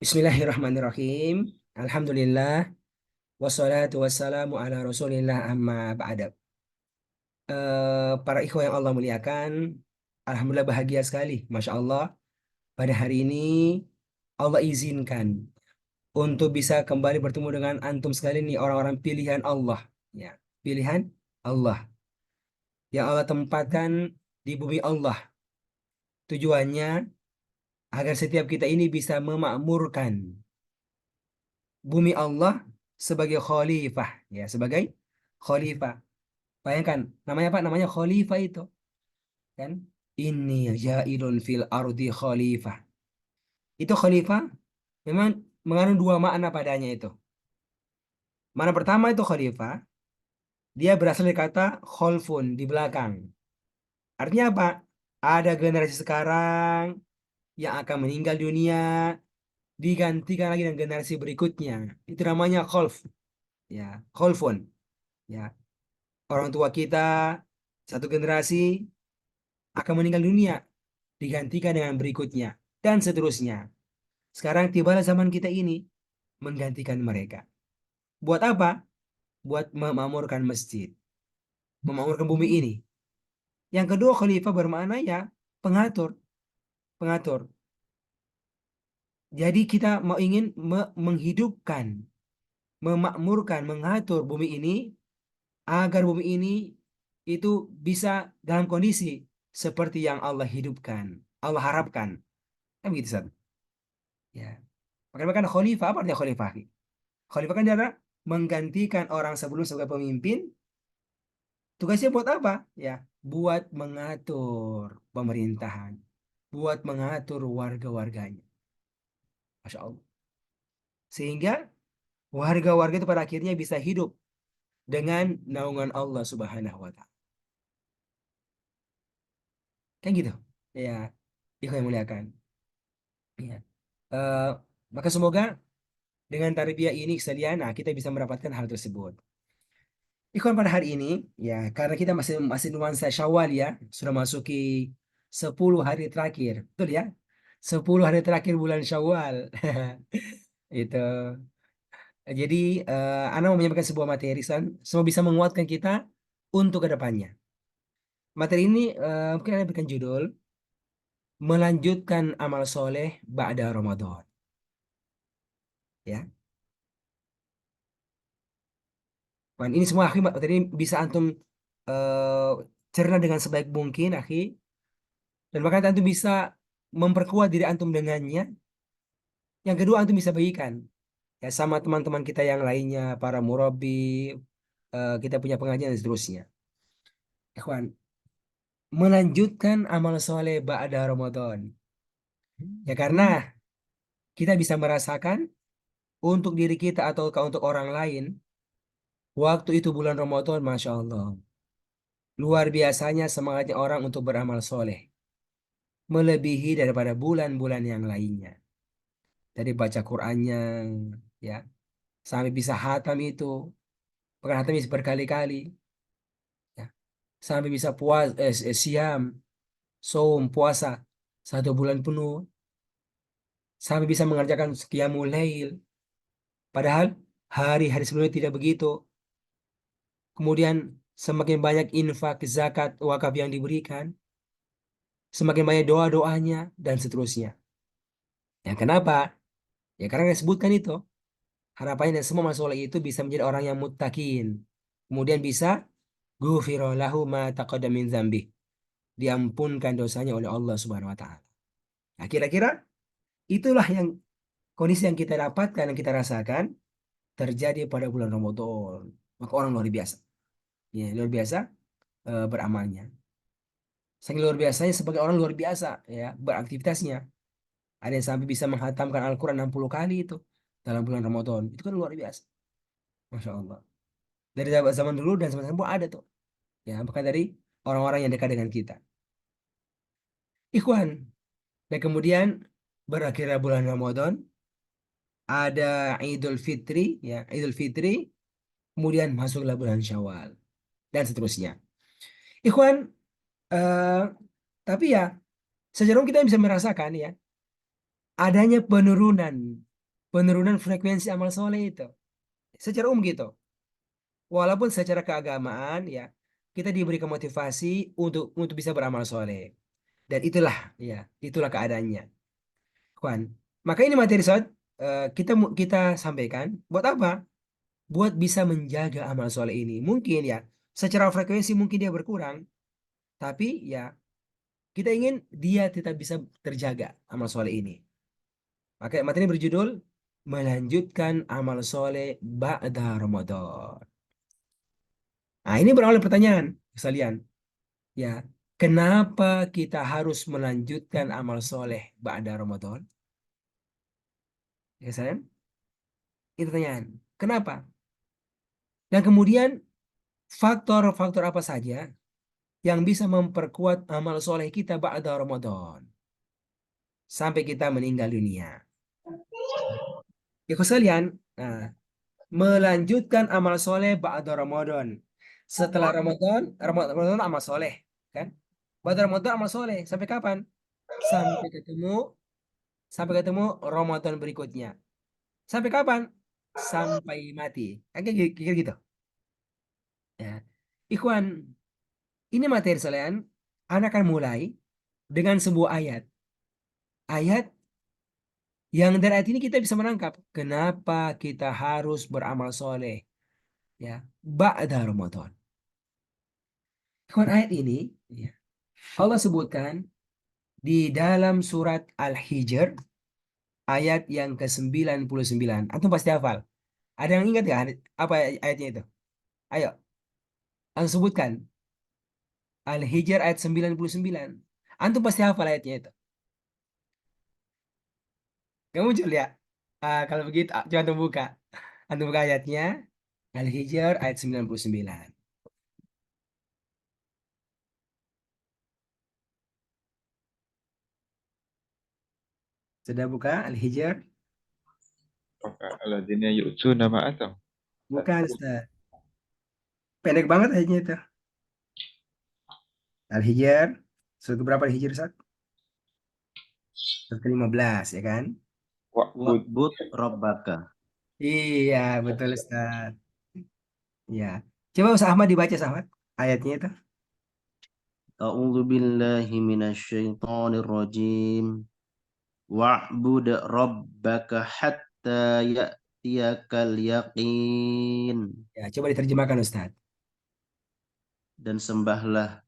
Bismillahirrahmanirrahim. Alhamdulillah. Wassalatu wassalamu ala rasulillah amma ba'da. Para ikhwah yang Allah muliakan. Alhamdulillah bahagia sekali. Masya Allah. Pada hari ini Allah izinkan untuk bisa kembali bertemu dengan antum sekali nih orang-orang pilihan Allah. Ya, pilihan Allah. Yang Allah tempatkan di bumi Allah. Tujuannya agar setiap kita ini bisa memakmurkan bumi Allah sebagai khalifah, ya, sebagai khalifah. Bayangkan, namanya apa? Namanya khalifah itu, kan? Inni jailun fil ardi khalifah. Itu khalifah memang mengandung dua makna padanya itu. Mana pertama itu khalifah, dia berasal dari kata kholfun di belakang. Artinya apa? Ada generasi sekarang yang akan meninggal dunia, digantikan lagi dengan generasi berikutnya. Itu namanya kholf, ya, kholfun, ya. Orang tua kita satu generasi akan meninggal dunia, digantikan dengan berikutnya, dan seterusnya. Sekarang tibalah zaman kita ini menggantikan mereka. Buat apa? Buat memakmurkan masjid, memakmurkan bumi ini. Yang kedua, khalifah bermakna ya pengatur, pengatur. Jadi kita mau ingin menghidupkan, memakmurkan, mengatur bumi ini agar bumi ini itu bisa dalam kondisi seperti yang Allah hidupkan, Allah harapkan. Kan begitu, Ustaz? Ya. Makanya kan khalifah, apa artinya khalifah? Khalifah kan dia adalah menggantikan orang sebelum sebagai pemimpin. Tugasnya buat apa? Ya, buat mengatur pemerintahan, buat mengatur warga-warganya. Masya Allah. Sehingga warga-warga itu pada akhirnya bisa hidup dengan naungan Allah Subhanahu wa Ta'ala. Kan gitu. Ya, ikhwan yang muliakan. Ya. Eh, Maka semoga dengan tarbiyah ini sekalian, nah, kita bisa mendapatkan hal tersebut. Ikhwan, pada hari ini, ya, karena kita masih masih nuansa Syawal, ya, sudah masuki 10 hari terakhir, betul ya? 10 hari terakhir bulan Syawal. Itu. Jadi, Ana mau menyampaikan sebuah materi, semua bisa menguatkan kita untuk ke depannya. Materi ini mungkin Ana berikan judul, melanjutkan amal soleh ba'da Ramadan. Ya. Dan ini semua, akhi, materi ini bisa antum eh, cerna dengan sebaik mungkin, akhi. Dan bahkan antum bisa memperkuat diri antum dengannya. Yang kedua, antum bisa bagikan ya sama teman-teman kita yang lainnya, para murabi, kita punya pengajian dan seterusnya. Ikhwan, melanjutkan amal soleh ba'da Ramadan. Ya karena kita bisa merasakan untuk diri kita atau untuk orang lain, waktu itu bulan Ramadan, Masya Allah. Luar biasanya semangatnya orang untuk beramal soleh. Melebihi daripada bulan-bulan yang lainnya. Dari baca Qur'annya, ya, sampai bisa hatam itu. Bahkan hatam bisa berkali-kali. Ya. Sampai bisa siam, saum, puasa 1 bulan penuh. Sampai bisa mengerjakan qiyamul lail. Padahal hari-hari sebelumnya tidak begitu. Kemudian semakin banyak infak, zakat, wakaf yang diberikan. Semakin banyak doa-doanya, dan seterusnya. Ya kenapa? Ya karena disebutkan itu. Harapannya dan semua masalah itu bisa menjadi orang yang muttaqin. Kemudian bisa ghufira lahu ma taqaddama min dzambi. Diampunkan dosanya oleh Allah Subhanahu wa taala. Nah, kira-kira itulah yang kondisi yang kita dapatkan, yang kita rasakan terjadi pada bulan Ramadan. Maka orang luar biasa. Ya, luar biasa beramalnya. Saking luar biasanya sebagai orang luar biasa ya beraktivitasnya. Ada yang sampai bisa menghatamkan Al-Quran 60 kali itu dalam bulan Ramadan. Itu kan luar biasa. Masya Allah. Dari zaman dulu dan zaman sekarang pun ada tuh. Ya, bahkan dari orang-orang yang dekat dengan kita. Ikhwan. Dan kemudian berakhirnya bulan Ramadan, ada Idul Fitri, ya, Idul Fitri, kemudian masuklah bulan Syawal dan seterusnya. Ikhwan, eh, tapi ya secara umum kita bisa merasakan ya adanya penurunan. penurunan frekuensi amal soleh itu. Secara umum gitu. Walaupun secara keagamaan ya kita diberikan motivasi untuk bisa beramal soleh. Dan itulah keadaannya. Kawan. Maka ini materi saat kita sampaikan buat apa? Buat bisa menjaga amal soleh ini. Mungkin ya secara frekuensi mungkin dia berkurang, tapi ya kita ingin dia tetap bisa terjaga amal soleh ini. Maka materi ini berjudul melanjutkan amal soleh ba'da Ramadan. Nah, ini berawal dari pertanyaan sekalian. Ya, kenapa kita harus melanjutkan amal soleh ba'da Ramadan? Ya, sayang? Itu pertanyaan. Kenapa? Dan kemudian faktor-faktor apa saja yang bisa memperkuat amal soleh kita ba'da Ramadan sampai kita meninggal dunia. Ya, sekalian, nah, melanjutkan amal soleh ba'da Ramadan. Setelah Ramadan amal soleh, kan? Ba'da Ramadan amal soleh sampai kapan? Sampai ketemu sampai ketemu Ramadan berikutnya. Sampai kapan? Sampai mati. Kan kayak gitu. Ya. Ikhwan, ini materi sekalian. Anak akan mulai dengan sebuah ayat. Ayat yang dari ayat ini kita bisa menangkap kenapa kita harus beramal soleh. Ya, ba'da Ramadan. Ikhwan, ayat ini ya, Allah sebutkan di dalam surat Al-Hijr ayat yang ke-99. Antum pasti hafal. Ada yang ingat nggak apa ayatnya itu? Ayo, antum sebutkan. Al-Hijr ayat 99. Antum pasti hafal ayatnya itu. Gak muncul ya? Kalau begitu, coba antum buka. Antum buka ayatnya. Al-Hijr ayat 99. Sudah buka Al-Hijr? Alladzina yu'tuna ma atam. Bukan, Ustaz. Pendek banget ayatnya itu. Al-Hijr. Surat berapa Al-Hijr, Ustaz? Surat ke-15, ya kan? Wa'bud. Wa'bud rabbaka. Iya, betul, Ustaz. Ya. Coba Ustaz Ahmad dibaca, Ustaz Ahmad. Ayatnya itu. A'udzu billahi minasyaitonir rajim. Wa'bud rabbaka hatta ya'tiyakal yaqin. Ya, coba diterjemahkan, Ustaz. Dan sembahlah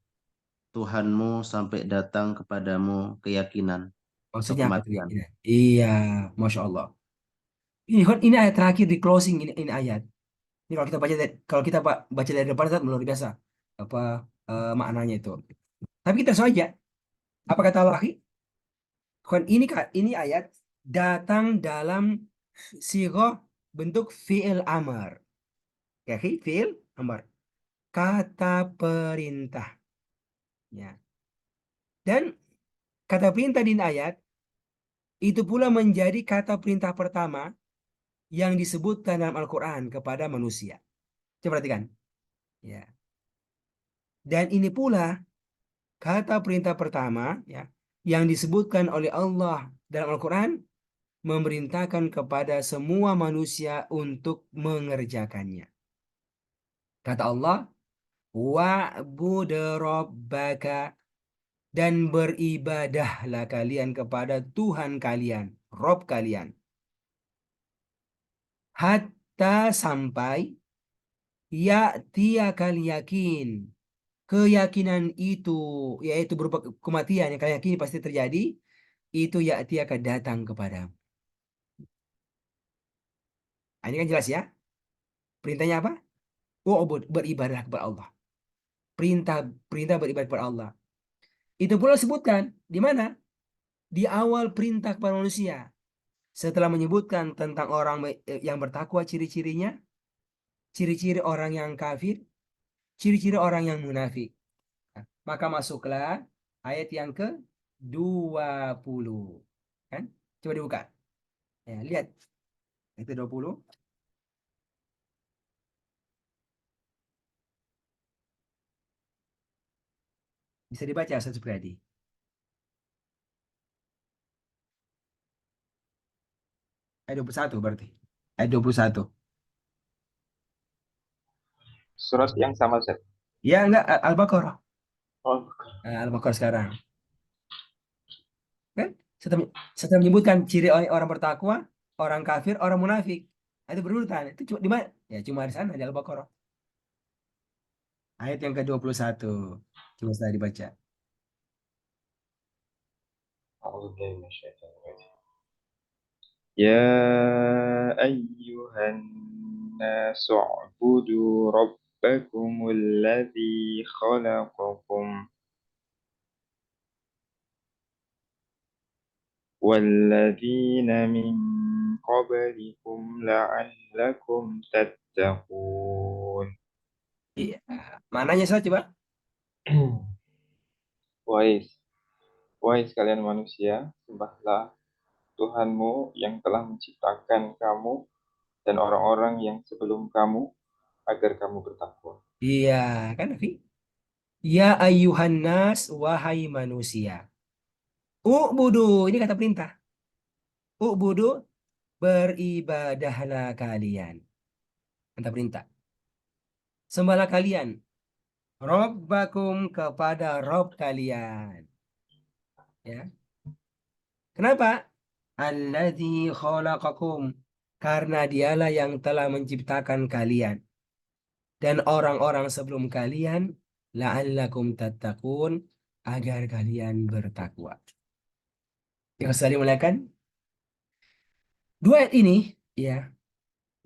Tuhanmu sampai datang kepadamu keyakinan atau Maksudnya apa tuh? kematian. Iya, Masya Allah. Ini ayat terakhir di closing ini ayat. Ini kalau kita baca dari depan Ustaz, luar biasa apa maknanya itu. Tapi kita langsung aja. Apa kata Allah? Ini ayat datang dalam sigoh bentuk fi'il amar. Ya, fi'il amar. Kata perintah. Ya. Dan kata perintah di ayat itu pula menjadi kata perintah pertama yang disebutkan dalam Al-Quran kepada manusia. Coba perhatikan. Ya. Dan ini pula kata perintah pertama ya yang disebutkan oleh Allah dalam Al-Quran memerintahkan kepada semua manusia untuk mengerjakannya. Kata Allah, wa'bud rabbaka dan beribadahlah kalian kepada Tuhan kalian, Rob kalian. Hatta sampai ya tiakal yakin. Keyakinan itu, yaitu berupa kematian yang kalian yakini pasti terjadi, itu ya tiaka datang kepadamu. Nah, ini kan jelas ya. Perintahnya apa? Beribadah kepada Allah. Perintah perintah beribadah kepada Allah. Itu pula disebutkan di mana? Di awal perintah kepada manusia. Setelah menyebutkan tentang orang yang bertakwa ciri-cirinya, ciri-ciri orang yang kafir, ciri-ciri orang yang munafik. Nah, maka masuklah ayat yang ke-20. Kan? Coba dibuka. Ya, lihat. Itu 20. Bisa dibaca Ustaz Supriyadi. Ayat 21 berarti. Ayat 21. Surat yang sama Zat. Ya enggak, Al-Baqarah. Oh, Al-Baqarah sekarang. Kan? Setelah menyebutkan ciri orang bertakwa, orang kafir, orang munafik. Itu berurutan. Itu cuma di mana? Ya cuma di sana di Al-Baqarah. Ayat yang ke-21. Coba saya dibaca. A'udzubillahi minasyaitonir rajim. Ya ayyuhan nasu u'budu rabbakumul ladzi khalaqakum والذين من قبلكم لعلكم تتقون. Iya. Mananya saya coba? Wahai, wahai sekalian manusia, sembahlah Tuhanmu yang telah menciptakan kamu dan orang-orang yang sebelum kamu agar kamu bertakwa. Iya, kan Nafi? Ya ayyuhan nas, wahai manusia. U'budu, ini kata perintah. U'budu, beribadahlah kalian. Kata perintah. Sembahlah kalian. Robbakum kepada Rob kalian. Ya. Kenapa? Alladzi khalaqakum. Karena dialah yang telah menciptakan kalian. Dan orang-orang sebelum kalian. La'allakum tattaqun. Agar kalian bertakwa. Yang saya muliakan. Dua ayat ini. Ya.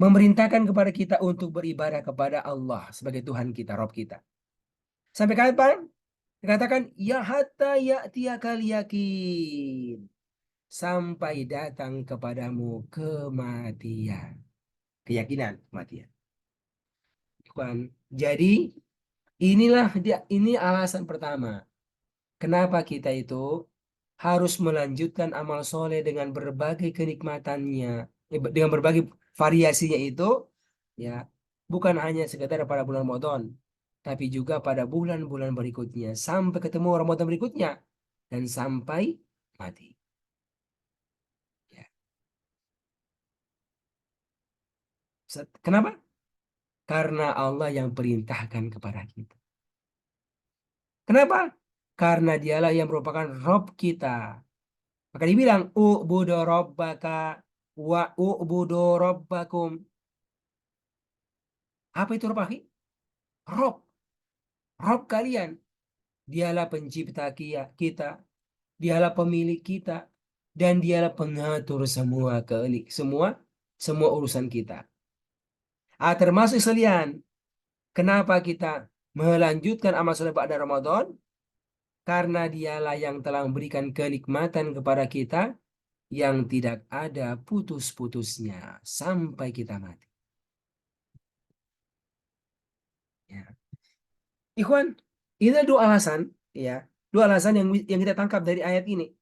Memerintahkan kepada kita untuk beribadah kepada Allah. Sebagai Tuhan kita, Rob kita. Sampai kapan? Dikatakan. Ya hatta ya'tiyakal yakin. Sampai datang kepadamu kematian. Keyakinan kematian. Bukan. Jadi ini alasan pertama. Kenapa kita itu harus melanjutkan amal soleh dengan berbagai kenikmatannya, dengan berbagai variasinya itu, ya, bukan hanya sekedar pada bulan Ramadan, tapi juga pada bulan-bulan berikutnya sampai ketemu Ramadan berikutnya dan sampai mati. Ya. Kenapa? Karena Allah yang perintahkan kepada kita. Kenapa? Karena dialah yang merupakan Rob kita. Maka dibilang, u'budu rabbaka wa u'budu rabbakum. Apa itu Rob, akhi? Rob. Rob kalian. Dialah pencipta kita. Dialah pemilik kita. Dan dialah pengatur semua urusan kita. Termasuk sekalian. Kenapa kita melanjutkan amal soleh pada Ramadan? Karena dialah yang telah memberikan kenikmatan kepada kita yang tidak ada putus-putusnya sampai kita mati. Ya. Ikhwan, ini dua alasan, ya, dua alasan yang kita tangkap dari ayat ini,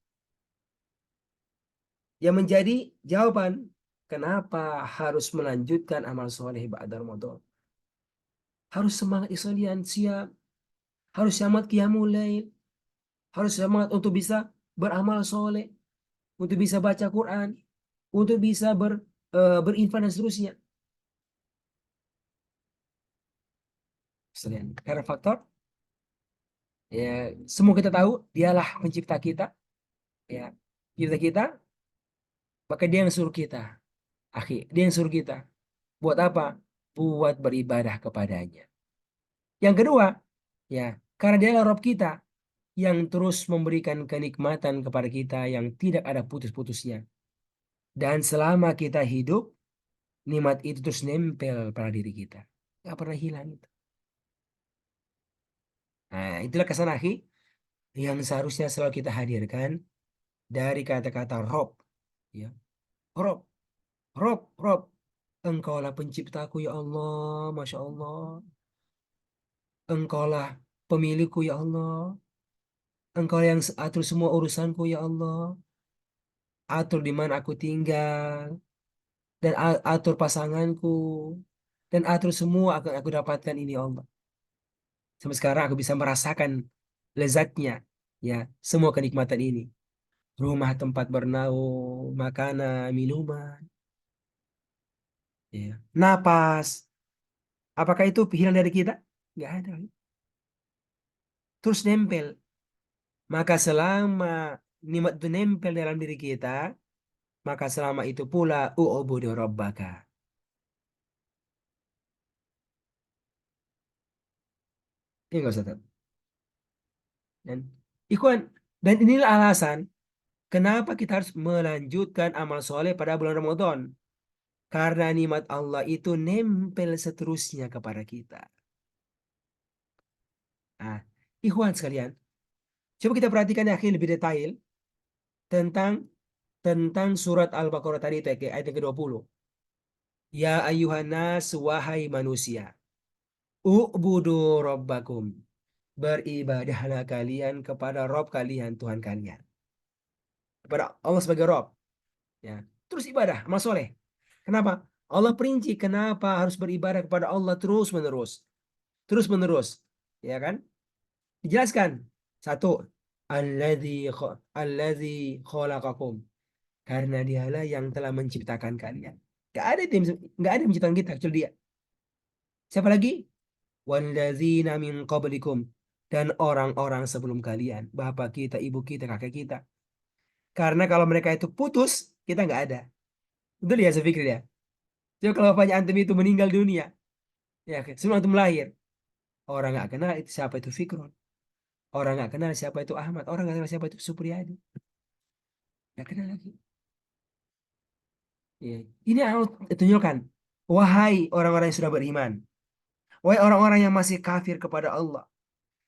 yang menjadi jawaban kenapa harus melanjutkan amal soleh ba'da Ramadan. Harus semangat isolian, siap, harus semangat qiyamul lail, harus semangat untuk bisa beramal soleh, untuk bisa baca Quran, untuk bisa berinfak dan seterusnya. Karena faktor, ya, semua kita tahu dialah pencipta kita, ya, kita, maka dia yang suruh kita, dia yang suruh kita buat apa? Buat beribadah kepadanya. Yang kedua, ya, karena dialah Rabb kita yang terus memberikan kenikmatan kepada kita yang tidak ada putus-putusnya. Dan selama kita hidup, nikmat itu terus nempel pada diri kita, nggak pernah hilang itu. Nah, itulah kesan akhi yang seharusnya selalu kita hadirkan dari kata-kata Rob, ya, Rob, Rob, Rob, Engkaulah penciptaku ya Allah, Masya Allah. Engkaulah pemilikku ya Allah. Engkau yang atur semua urusanku ya Allah. Atur di mana aku tinggal. Dan atur pasanganku. Dan atur semua akan aku dapatkan ini ya Allah. Sampai sekarang aku bisa merasakan lezatnya, ya, semua kenikmatan ini. Rumah tempat bernaung, makanan, minuman. Ya. Napas, apakah itu hilang dari kita? Nggak ada. Terus nempel. Maka selama nikmat itu nempel dalam diri kita, maka selama itu pula u'budu rabbaka. Ini enggak Ustaz. Dan ikhwan, dan inilah alasan kenapa kita harus melanjutkan amal soleh pada bulan Ramadan. Karena nikmat Allah itu nempel seterusnya kepada kita. Nah, ikhwan sekalian, coba kita perhatikan ya akhir lebih detail tentang tentang surat Al-Baqarah tadi itu ayat yang ke-20. Ya ayuhan nas, wahai manusia, u'budu rabbakum. Beribadahlah kalian kepada Rob kalian, Tuhan kalian. Kepada Allah sebagai Rob. Ya. Terus ibadah, amal soleh. Kenapa? Allah perinci kenapa harus beribadah kepada Allah terus menerus. Terus menerus. Ya kan? Dijelaskan. Satu. Alladzi khalaqakum. Karena dialah yang telah menciptakan kalian. Gak ada yang menciptakan kita kecuali dia. Siapa lagi? Walladzina min qablikum. Dan orang-orang sebelum kalian. Bapak kita, ibu kita, kakek kita. Karena kalau mereka itu putus, kita nggak ada. Betul ya, saya pikir ya. Coba kalau bapaknya antum itu meninggal dunia, ya sebelum antum lahir, orang nggak kenal itu siapa itu Fikron, orang nggak kenal siapa itu Ahmad, orang nggak kenal siapa itu Supriyadi, nggak kenal lagi. Ya. Ini Allah tunjukkan, wahai orang-orang yang sudah beriman, wahai orang-orang yang masih kafir kepada Allah,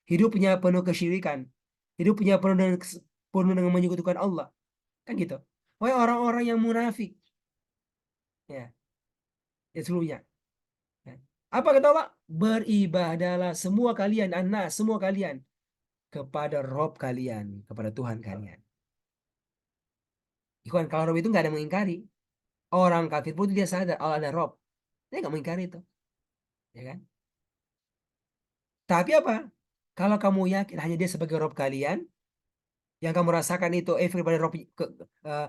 hidupnya penuh kesyirikan, hidupnya penuh dengan menyekutukan Allah, kan gitu. Wahai orang-orang yang munafik, ya, ya seluruhnya. Ya. Apa kata Allah? Beribadahlah semua kalian, anak, semua kalian kepada Rob kalian, kepada Tuhan kalian. Ikhwan, kalau Rob itu nggak ada yang mengingkari. Orang kafir pun dia sadar, oh ada Rob. Dia nggak mengingkari itu. Ya kan? Tapi apa? Kalau kamu yakin hanya dia sebagai Rob kalian, yang kamu rasakan itu efek pada Rob, uh,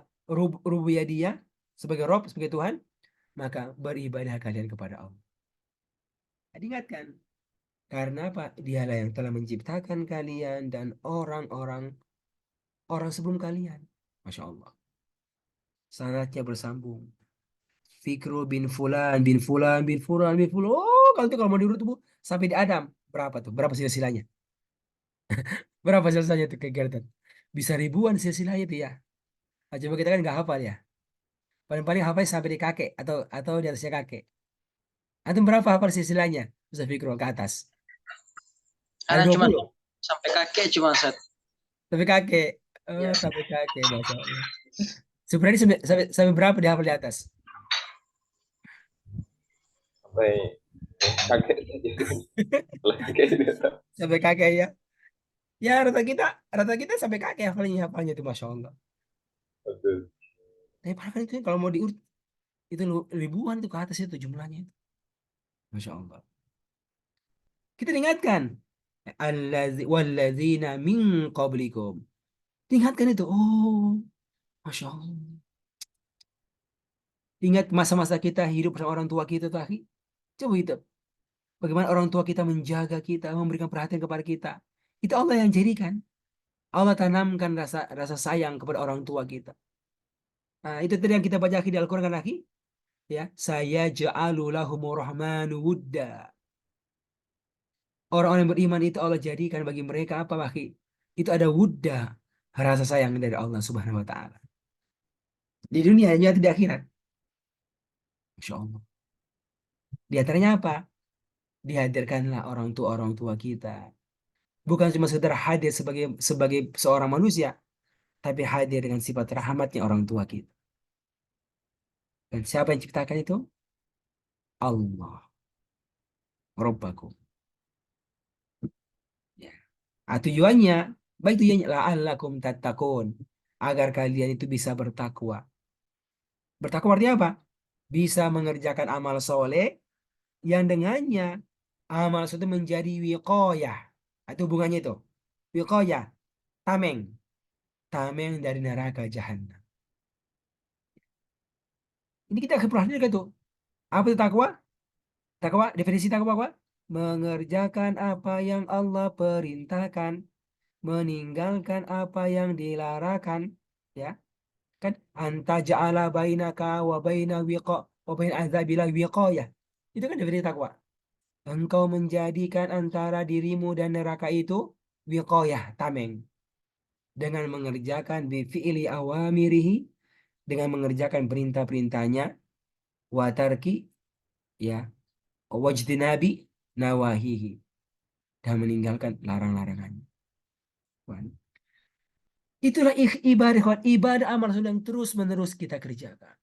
rububiyah dia, sebagai Rob, sebagai Tuhan, maka beribadah kalian kepada Allah. Diingatkan. Karena apa? Dialah yang telah menciptakan kalian dan orang sebelum kalian. Masya Allah. Sanatnya bersambung. Fikru bin Fulan, bin Fulan, bin Fulan, bin Fulan. Oh, kalau mau diurut tuh, Bu, sampai di Adam. Berapa tuh? Berapa silsilahnya? Berapa silsilahnya tuh kegiatan? Bisa ribuan silsilahnya tuh ya. Nah, coba kita kan nggak hafal ya. Paling-paling hafal sampai di kakek atau di atasnya kakek. Antum berapa hafal silsilahnya? Bisa Fikru ke atas. Ada Karena dua cuma puluh sampai kakek cuma satu. Sampai kakek. Oh, Ya. sampai kakek, Masya Allah. Sebenarnya sampai berapa di hafal di atas? Sampai kakek saja. Kakek tidak tahu. Sampai kakek ya. Ya rata kita sampai kakek hafalnya itu Masya Allah. Betul. Tapi padahal kan itu kalau mau diurut itu ribuan itu ke atas itu jumlahnya itu. Masya Allah. Kita ingatkan. Walladzina min qablikum. Ingatkan itu. Oh, Masya Allah. Ingat masa-masa kita hidup bersama orang tua kita tuh, akhi. Coba itu. Bagaimana orang tua kita menjaga kita, memberikan perhatian kepada kita. Itu Allah yang jadikan. Allah tanamkan rasa rasa sayang kepada orang tua kita. Nah, itu tadi yang kita baca di Al-Quran kan, akhi. Ya, saya ja'alu lahumur rahmanu wudda. Orang-orang yang beriman itu Allah jadikan bagi mereka apa, akhi? Itu ada wudda, rasa sayang dari Allah Subhanahu wa taala. Di dunia juga di akhirat. Masya Allah. Di antaranya apa? Dihadirkanlah orang tua kita. Bukan cuma sekedar hadir sebagai sebagai seorang manusia, tapi hadir dengan sifat rahmatnya orang tua kita. Dan siapa yang ciptakan itu? Allah. Rabbakum. Ya. Tujuannya, baik tujuannya la'allakum tattaqun, agar kalian itu bisa bertakwa. Bertakwa artinya apa? Bisa mengerjakan amal soleh yang dengannya amal soleh itu menjadi wiqayah. Itu hubungannya itu. Wiqayah, tameng. Tameng dari neraka jahanam. Ini kita perhatikan tuh. Apa itu takwa? Takwa, definisi takwa apa? Mengerjakan apa yang Allah perintahkan, meninggalkan apa yang dilarangkan, ya. Kan anta ja'ala bainaka wa baina wa bain azabillah wiqayah. Itu kan definisi takwa. Engkau menjadikan antara dirimu dan neraka itu wiqayah, tameng. Dengan mengerjakan bifi'li awamirihi, dengan mengerjakan perintah-perintahnya, watarki, ya, wajtinabi nawahihi, dan meninggalkan larang-larangannya. Itulah ibadah, ibadah amal soleh yang terus menerus kita kerjakan.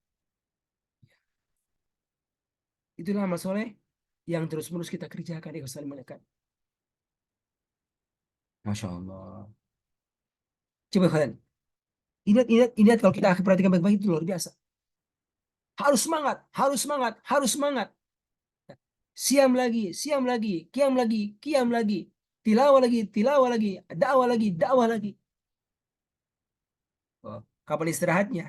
Itulah amal soleh yang terus menerus kita kerjakan. Masya Allah. Coba kalian ingat kalau kita perhatikan baik-baik, itu luar biasa. Harus semangat, harus semangat, harus semangat. Siam lagi, kiam lagi, kiam lagi, tilawah lagi, dakwah lagi. Oh, kapan istirahatnya?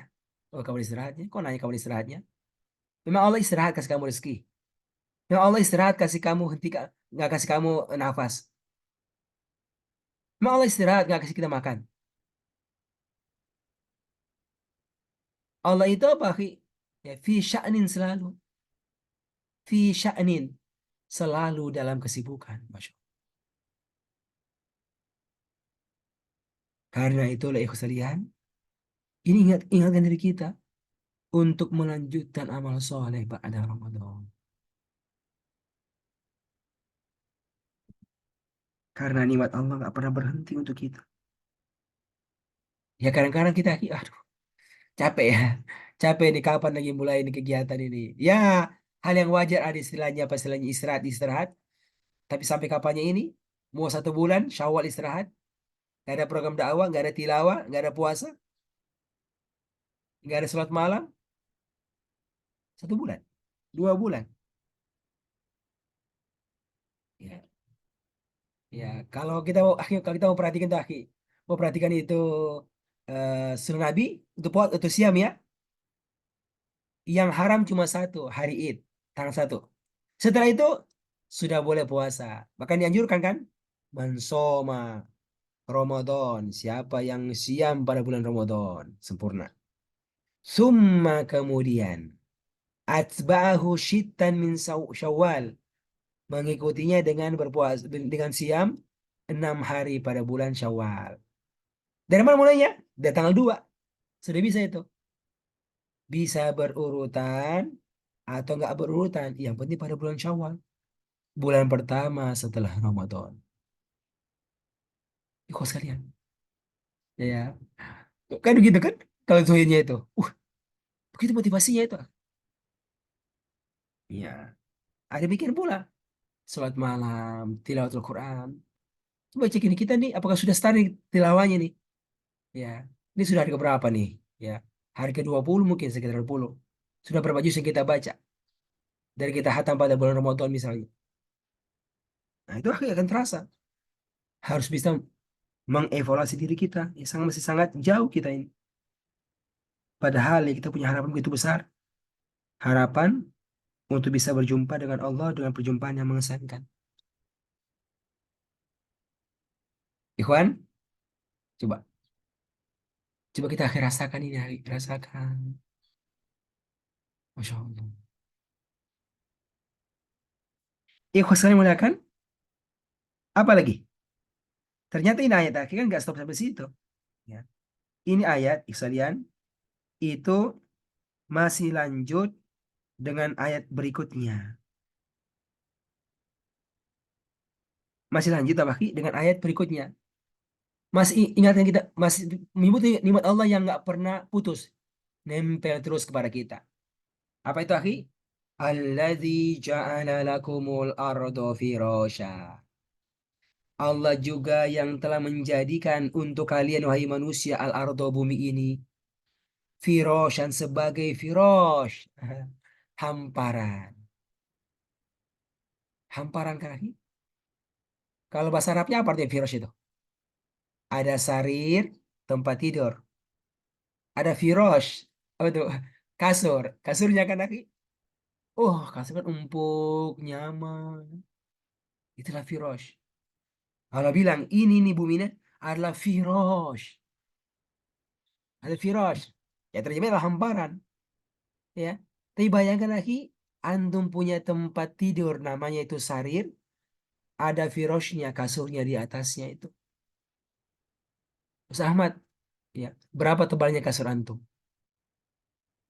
Oh, kapan istirahatnya? Kok nanya kapan istirahatnya? Memang Allah istirahat kasih kamu rezeki. Memang Allah istirahat kasih kamu hentikan, nggak kasih kamu nafas. Memang Allah istirahat nggak kasih kita makan. Allah itu apa, akhi? Ya, fi sya'nin selalu. Fi sya'nin. Selalu dalam kesibukan. Masya Allah. Karena itulah ikhwas sekalian, ini ingatkan diri kita untuk melanjutkan amal soleh pada Ramadan. Karena nikmat Allah nggak pernah berhenti untuk kita. Ya kadang-kadang kita, aduh, capek ya. Capek nih, kapan lagi mulai ini kegiatan ini. Ya, hal yang wajar ada istilahnya, apa istilahnya, istirahat. Tapi sampai kapannya ini? Mau 1 bulan, Syawal istirahat. Gak ada program dakwah, gak ada tilawah, gak ada puasa, gak ada sholat malam. 1 bulan, 2 bulan. Ya, ya. Kalau kita mau perhatikan tuh, mau perhatikan itu sunnah Nabi untuk siam ya. Yang haram cuma satu, hari Id, tanggal 1. Setelah itu sudah boleh puasa. Bahkan dianjurkan kan? Mansoma Ramadan. Siapa yang siam pada bulan Ramadan. Sempurna. Summa kemudian. Atba'ahu syittan min syawal. Mengikutinya dengan berpuasa, dengan siam 6 hari pada bulan Syawal. Dari mana mulainya? Dari tanggal 2. Sudah bisa itu. Bisa berurutan atau nggak berurutan. Yang penting pada bulan Syawal. Bulan pertama setelah Ramadan. Ikut sekalian. Ya. Kan begitu kan? Kalau zuhirnya itu. Begitu motivasinya itu. Iya. Ada bikin pula. Salat malam, tilawatul Quran. Coba cek ini kita nih, apakah sudah start nih tilawahnya nih? Ya. Ini sudah hari keberapa nih? Ya. Hari ke-20 mungkin, sekitar 20. Sudah berapa juz yang kita baca? Dari kita hatam pada bulan Ramadan misalnya. Nah, itu akan terasa. Harus bisa mengevaluasi diri kita. Ya, masih sangat jauh kita ini. Padahal ya, kita punya harapan begitu besar. Harapan untuk bisa berjumpa dengan Allah dengan perjumpaan yang mengesankan. Ikhwan, coba. Coba kita rasakan ini, rasakan. Masya Allah. Ikhwan sekalian muliakan. Apa lagi? Ternyata ini ayat akhir kan nggak stop sampai situ. Ya. Ini ayat sekalian itu masih lanjut dengan ayat berikutnya. Masih lanjut apa dengan ayat berikutnya. Masih ingatkan kita, masih menyebut nikmat Allah yang nggak pernah putus, nempel terus kepada kita. Apa itu, akhi? Alladzi ja'ala lakumul ardo firasya. Allah juga yang telah menjadikan untuk kalian, wahai manusia, al-ardo, bumi ini, firasyan, sebagai firash. Hamparan. Hamparan kan, akhi? Kalau bahasa Arabnya apa artinya firash itu? Ada sarir, tempat tidur. Ada firash. Apa itu? Kasur. Kasurnya kan, akhi? Oh, kasur kan empuk, nyaman. Itulah firash. Allah bilang ini nih buminya adalah firash. Ada firash. Ya terjemahnya adalah hamparan. Ya. Tapi bayangkan lagi, antum punya tempat tidur namanya itu sarir, ada firashnya, kasurnya di atasnya itu. Ustaz Ahmad, ya, berapa tebalnya kasur antum?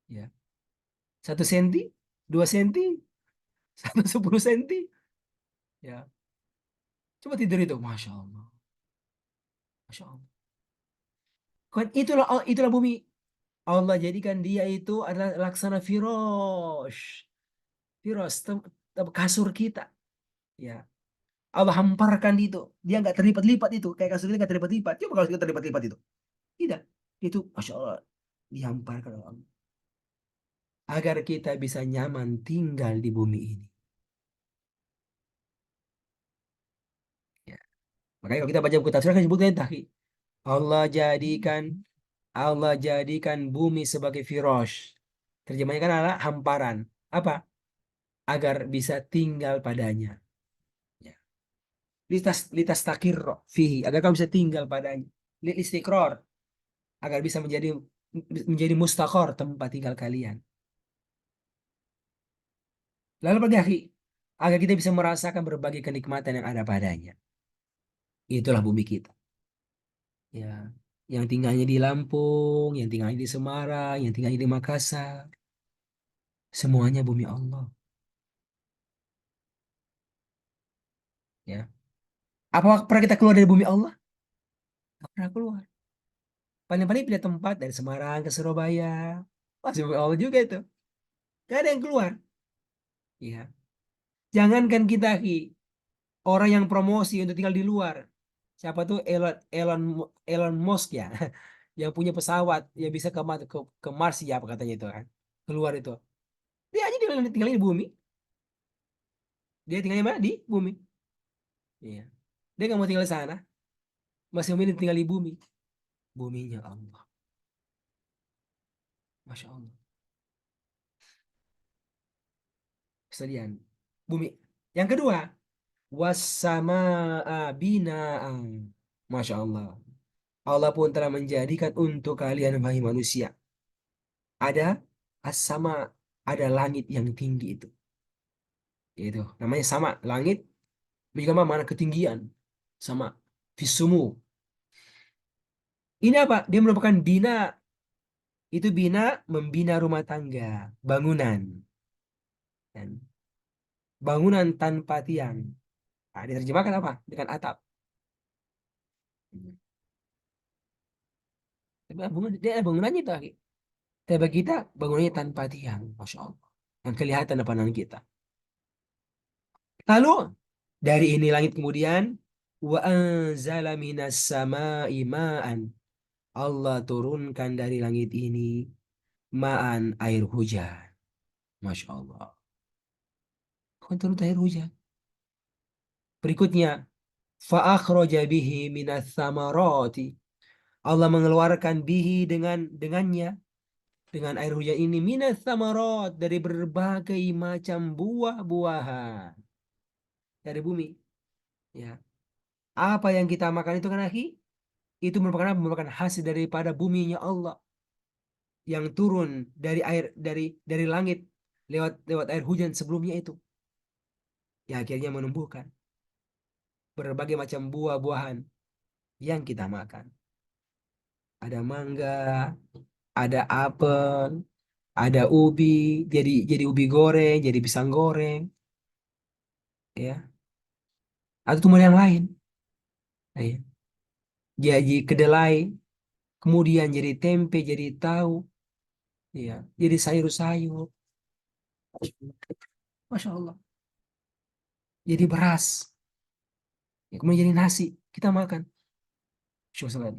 Ya, 1 senti, 2 senti, 10 senti. Ya, coba tidur itu, masya Allah, masya Allah. Kan itulah bumi. Allah jadikan dia itu adalah laksana firash, kasur kita. Ya, Allah hamparkan itu. Dia nggak terlipat-lipat itu. Kayak kasur kita nggak terlipat-lipat. Coba kalau kita terlipat-lipat itu. Tidak. Itu Masya Allah. Dihamparkan oleh Allah. Agar kita bisa nyaman tinggal di bumi ini. Ya. Makanya kalau kita baca buku tafsir kan sebutnya tadi. Allah jadikan Allah jadikan bumi sebagai firash. Terjemahnya kan adalah hamparan. Apa? Agar bisa tinggal padanya. Ya. Litas takirro fihi. Agar kamu bisa tinggal padanya. Istiqror. Agar bisa menjadi mustaqor tempat tinggal kalian. Lalu bagi agar kita bisa merasakan berbagai kenikmatan yang ada padanya. Itulah bumi kita. Ya, yang tinggalnya di Lampung, yang tinggalnya di Semarang, yang tinggalnya di Makassar, semuanya bumi Allah. Ya, apa pernah kita keluar dari bumi Allah? Tidak pernah keluar. Paling-paling pindah tempat dari Semarang ke Surabaya, masih bumi Allah juga itu. Gak ada yang keluar. Ya, jangankan kita orang yang promosi untuk tinggal di luar. Siapa tuh Elon Musk ya, yang punya pesawat yang bisa ke Mars ya apa katanya itu kan. Keluar itu. Dia aja tinggal di bumi. Dia tinggalnya mana? Di bumi. Iya. Dia nggak mau tinggal di sana. Masih memilih tinggal di bumi. Buminya Allah. Masya Allah. Kesedihan. Bumi. Yang kedua, wassama'a bina'an. Masya Allah. Allah pun telah menjadikan untuk kalian wahai manusia. Ada as-sama, ada langit yang tinggi itu. Itu namanya sama, langit juga mana ketinggian. Sama visumu. Ini apa? Dia merupakan bina. Itu bina, membina rumah tangga, bangunan. Dan bangunan tanpa tiang. Nah, diterjemahkan apa? Dengan atap. Tapi dia ada bangunannya itu. Tapi bagi kita, bangunannya tanpa tiang. Masya Allah. Yang kelihatan di pandangan kita. Lalu, dari ini langit kemudian, wa anzala minas sama'i ma'an. Allah turunkan dari langit ini ma'an, air hujan. Masya Allah. Kau turun air hujan. Berikutnya, fa'akhraja bihi minas samarati. Allah mengeluarkan bihi dengannya, dengan air hujan ini, minas samarat, dari berbagai macam buah-buahan. Dari bumi. Ya. Apa yang kita makan itu kan akhi? Itu merupakan hasil daripada buminya Allah. Yang turun dari air, dari langit, lewat air hujan sebelumnya itu. Ya akhirnya menumbuhkan berbagai macam buah-buahan yang kita makan. Ada mangga, ada apel, ada ubi, jadi ubi goreng, jadi pisang goreng, ya. Atau tumbuhan yang lain, ya. Jadi kedelai, kemudian jadi tempe, jadi tahu, ya. Jadi sayur-sayur, masya Allah. Jadi beras, ya. Kemudian jadi nasi, kita makan. Syukur.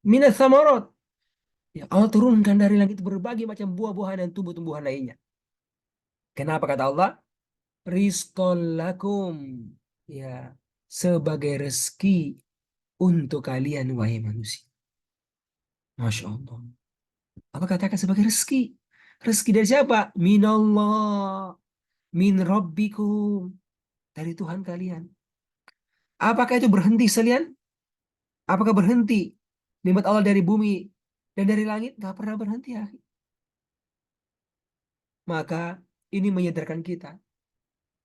Minat samarot, ya. Allah turunkan dari langit berbagai macam buah-buahan dan tumbuh-tumbuhan lainnya. Kenapa kata Allah? Rizqol lakum, ya, sebagai rezeki untuk kalian wahai manusia. Masya Allah. Apa katakan sebagai rezeki? Rezeki dari siapa? Minallah. min rabbikum, dari Tuhan kalian. Apakah itu berhenti sekalian? Apakah berhenti nikmat Allah dari bumi dan dari langit? Gak pernah berhenti ya. Maka ini menyadarkan kita.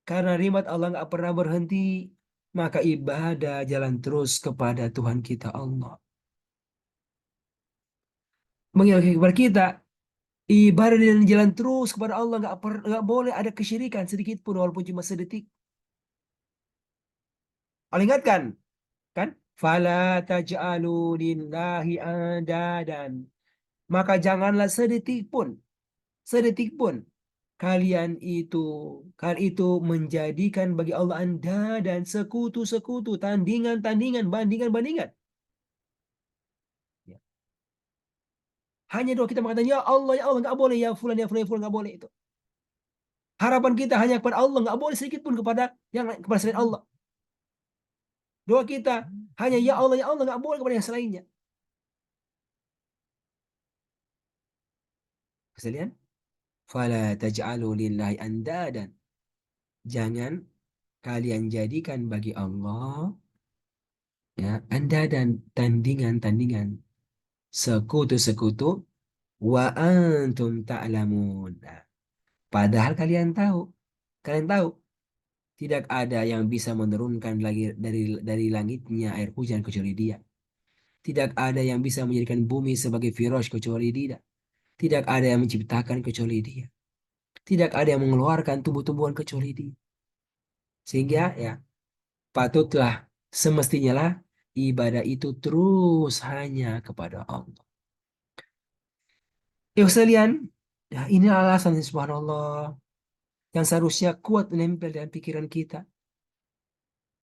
Karena nikmat Allah gak pernah berhenti, maka ibadah jalan terus kepada Tuhan kita Allah. Mengingatkan kepada kita, ibadah dan jalan terus kepada Allah, nggak boleh ada kesyirikan sedikit pun walaupun cuma sedetik. Allah ingatkan, kan? Fala taj'alu lillahi andadan. Maka janganlah sedetik pun kalian itu menjadikan bagi Allah anda dan sekutu-sekutu, tandingan-tandingan, bandingan-bandingan. Ya. Hanya doa kita mengatakan ya Allah, nggak boleh ya fulan, ya fulan, ya fulan, nggak boleh itu. Harapan kita hanya kepada Allah, nggak boleh sedikit pun kepada selain Allah. Doa kita hanya ya Allah, nggak boleh kepada yang selainnya. Sekalian, fala taj'alu lillahi andadan. Jangan kalian jadikan bagi Allah ya andadan, tandingan-tandingan, sekutu-sekutu, wa antum ta'lamun. Nah, padahal kalian tahu tidak ada yang bisa menurunkan lagi dari langitnya air hujan kecuali Dia. Tidak ada yang bisa menjadikan bumi sebagai firash kecuali Dia. Tidak ada yang menciptakan kecuali Dia. Tidak ada yang mengeluarkan tumbuh-tumbuhan kecuali Dia. Sehingga ya patutlah semestinya lah ibadah itu terus hanya kepada Allah. Ya sekalian, ya ini alasan subhanallah yang seharusnya kuat menempel dalam pikiran kita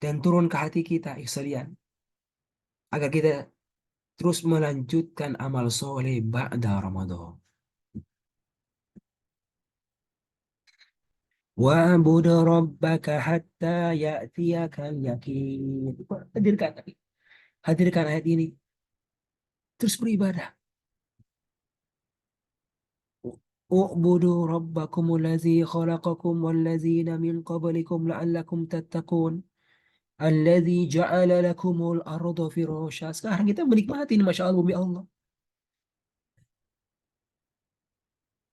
dan turun ke hati kita, ya sekalian, agar kita terus melanjutkan amal soleh ba'da Ramadan. Wa'bud rabbaka hatta ya'tiyakal yakin. Hadirkan ayat ini. Terus beribadah. U'budu rabbakumul ladzi khalaqakum walladzina min qablikum la'allakum tattaqun. Alladzi ja'ala lakumul arda firasya. Sekarang kita menikmati ini, Masya Allah, bumi Allah.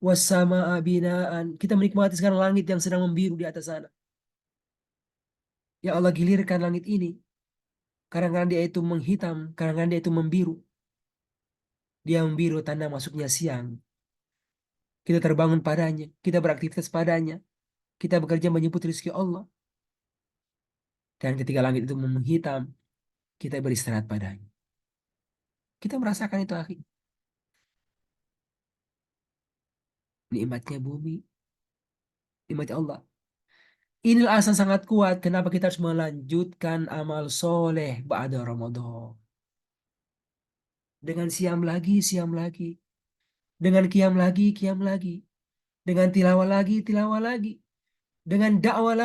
Wassama'a binaan. Kita menikmati sekarang langit yang sedang membiru di atas sana. Ya Allah, gilirkan langit ini. Kadang-kadang dia itu menghitam, kadang-kadang dia itu membiru. Dia membiru tanda masuknya siang. Kita terbangun padanya, kita beraktivitas padanya, kita bekerja menyebut rezeki Allah. Dan ketika langit itu menghitam, kita beristirahat padanya. Kita merasakan itu, akhi. Nikmatnya bumi, nikmatnya Allah. Ini alasan sangat kuat kenapa kita harus melanjutkan amal soleh ba'da Ramadan. Dengan siam lagi. Dengan kiam lagi. Dengan tilawah lagi. Dengan dakwah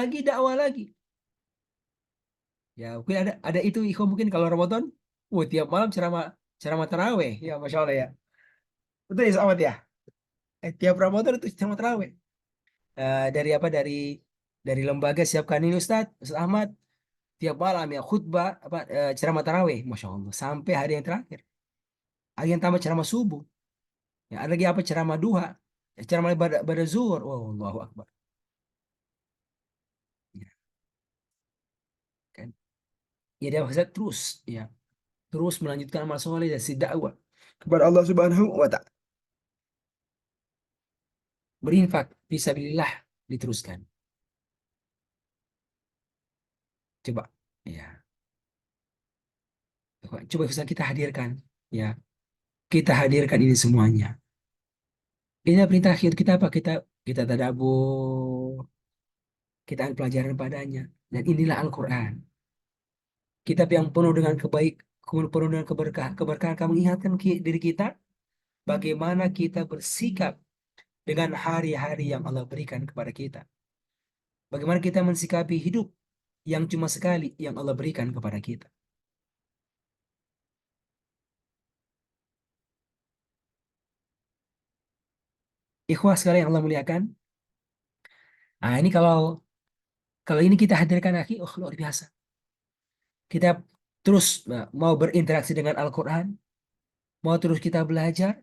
lagi. Ya, mungkin ada itu ikhwan mungkin kalau Ramadan, tiap malam ceramah ceramah taraweh, ya Masya Allah ya. Betul ya sahabat ya. Tiap Ramadan itu ceramah taraweh. Dari apa dari lembaga siapkan ini Ustadz Ahmad tiap malam ya khutbah ceramah taraweh, Masya Allah sampai hari yang terakhir. Hari yang tambah ceramah subuh. Ya, ada lagi apa ceramah duha, ceramah pada zuhur. Oh, Allahu Akbar. Ya, kan? Ya dia maksudnya terus ya terus melanjutkan amal soleh dan si dakwah kepada Allah Subhanahu wa Ta'ala. Berinfak fisabilillah diteruskan. Coba ya. Coba bisa kita hadirkan ya. Kita hadirkan ini semuanya. Ini perintah kita apa? Kita tadabbur, kita ambil pelajaran padanya. Dan inilah Al-Quran. Kitab yang penuh dengan penuh dengan keberkahan. Kamu ingatkan diri kita bagaimana kita bersikap dengan hari-hari yang Allah berikan kepada kita. Bagaimana kita mensikapi hidup yang cuma sekali yang Allah berikan kepada kita. Ikhwah sekalian yang Allah muliakan, Nah, ini kalau ini kita hadirkan akhi, oh luar biasa. Kita terus mau berinteraksi dengan Al-Quran, mau terus kita belajar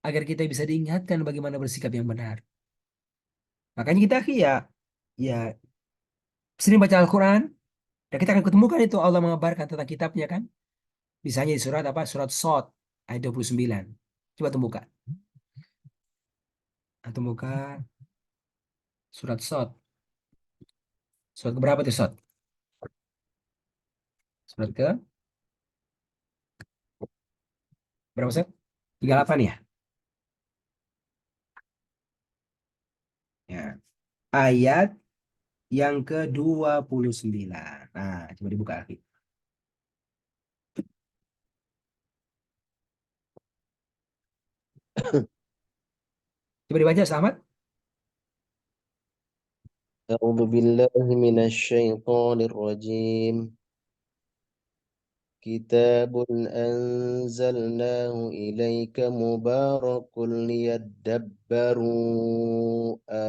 agar kita bisa diingatkan bagaimana bersikap yang benar. Makanya kita akhi ya sering baca Al-Quran, dan kita akan ketemukan itu Allah mengabarkan tentang kitabnya kan. Misalnya di surat apa? Surat Shad ayat 29. Coba tuh buka. Atau buka surat Shad. Surat keberapa tuh Shad? Surat ke berapa Shad? 38 ya? Ya. Ayat yang ke-29. Nah, coba dibuka lagi. Coba dibaca Selamat. أعوذ بالله من الشيطان الرجيم كتاب أنزلناه إليك مبارك ليدبروا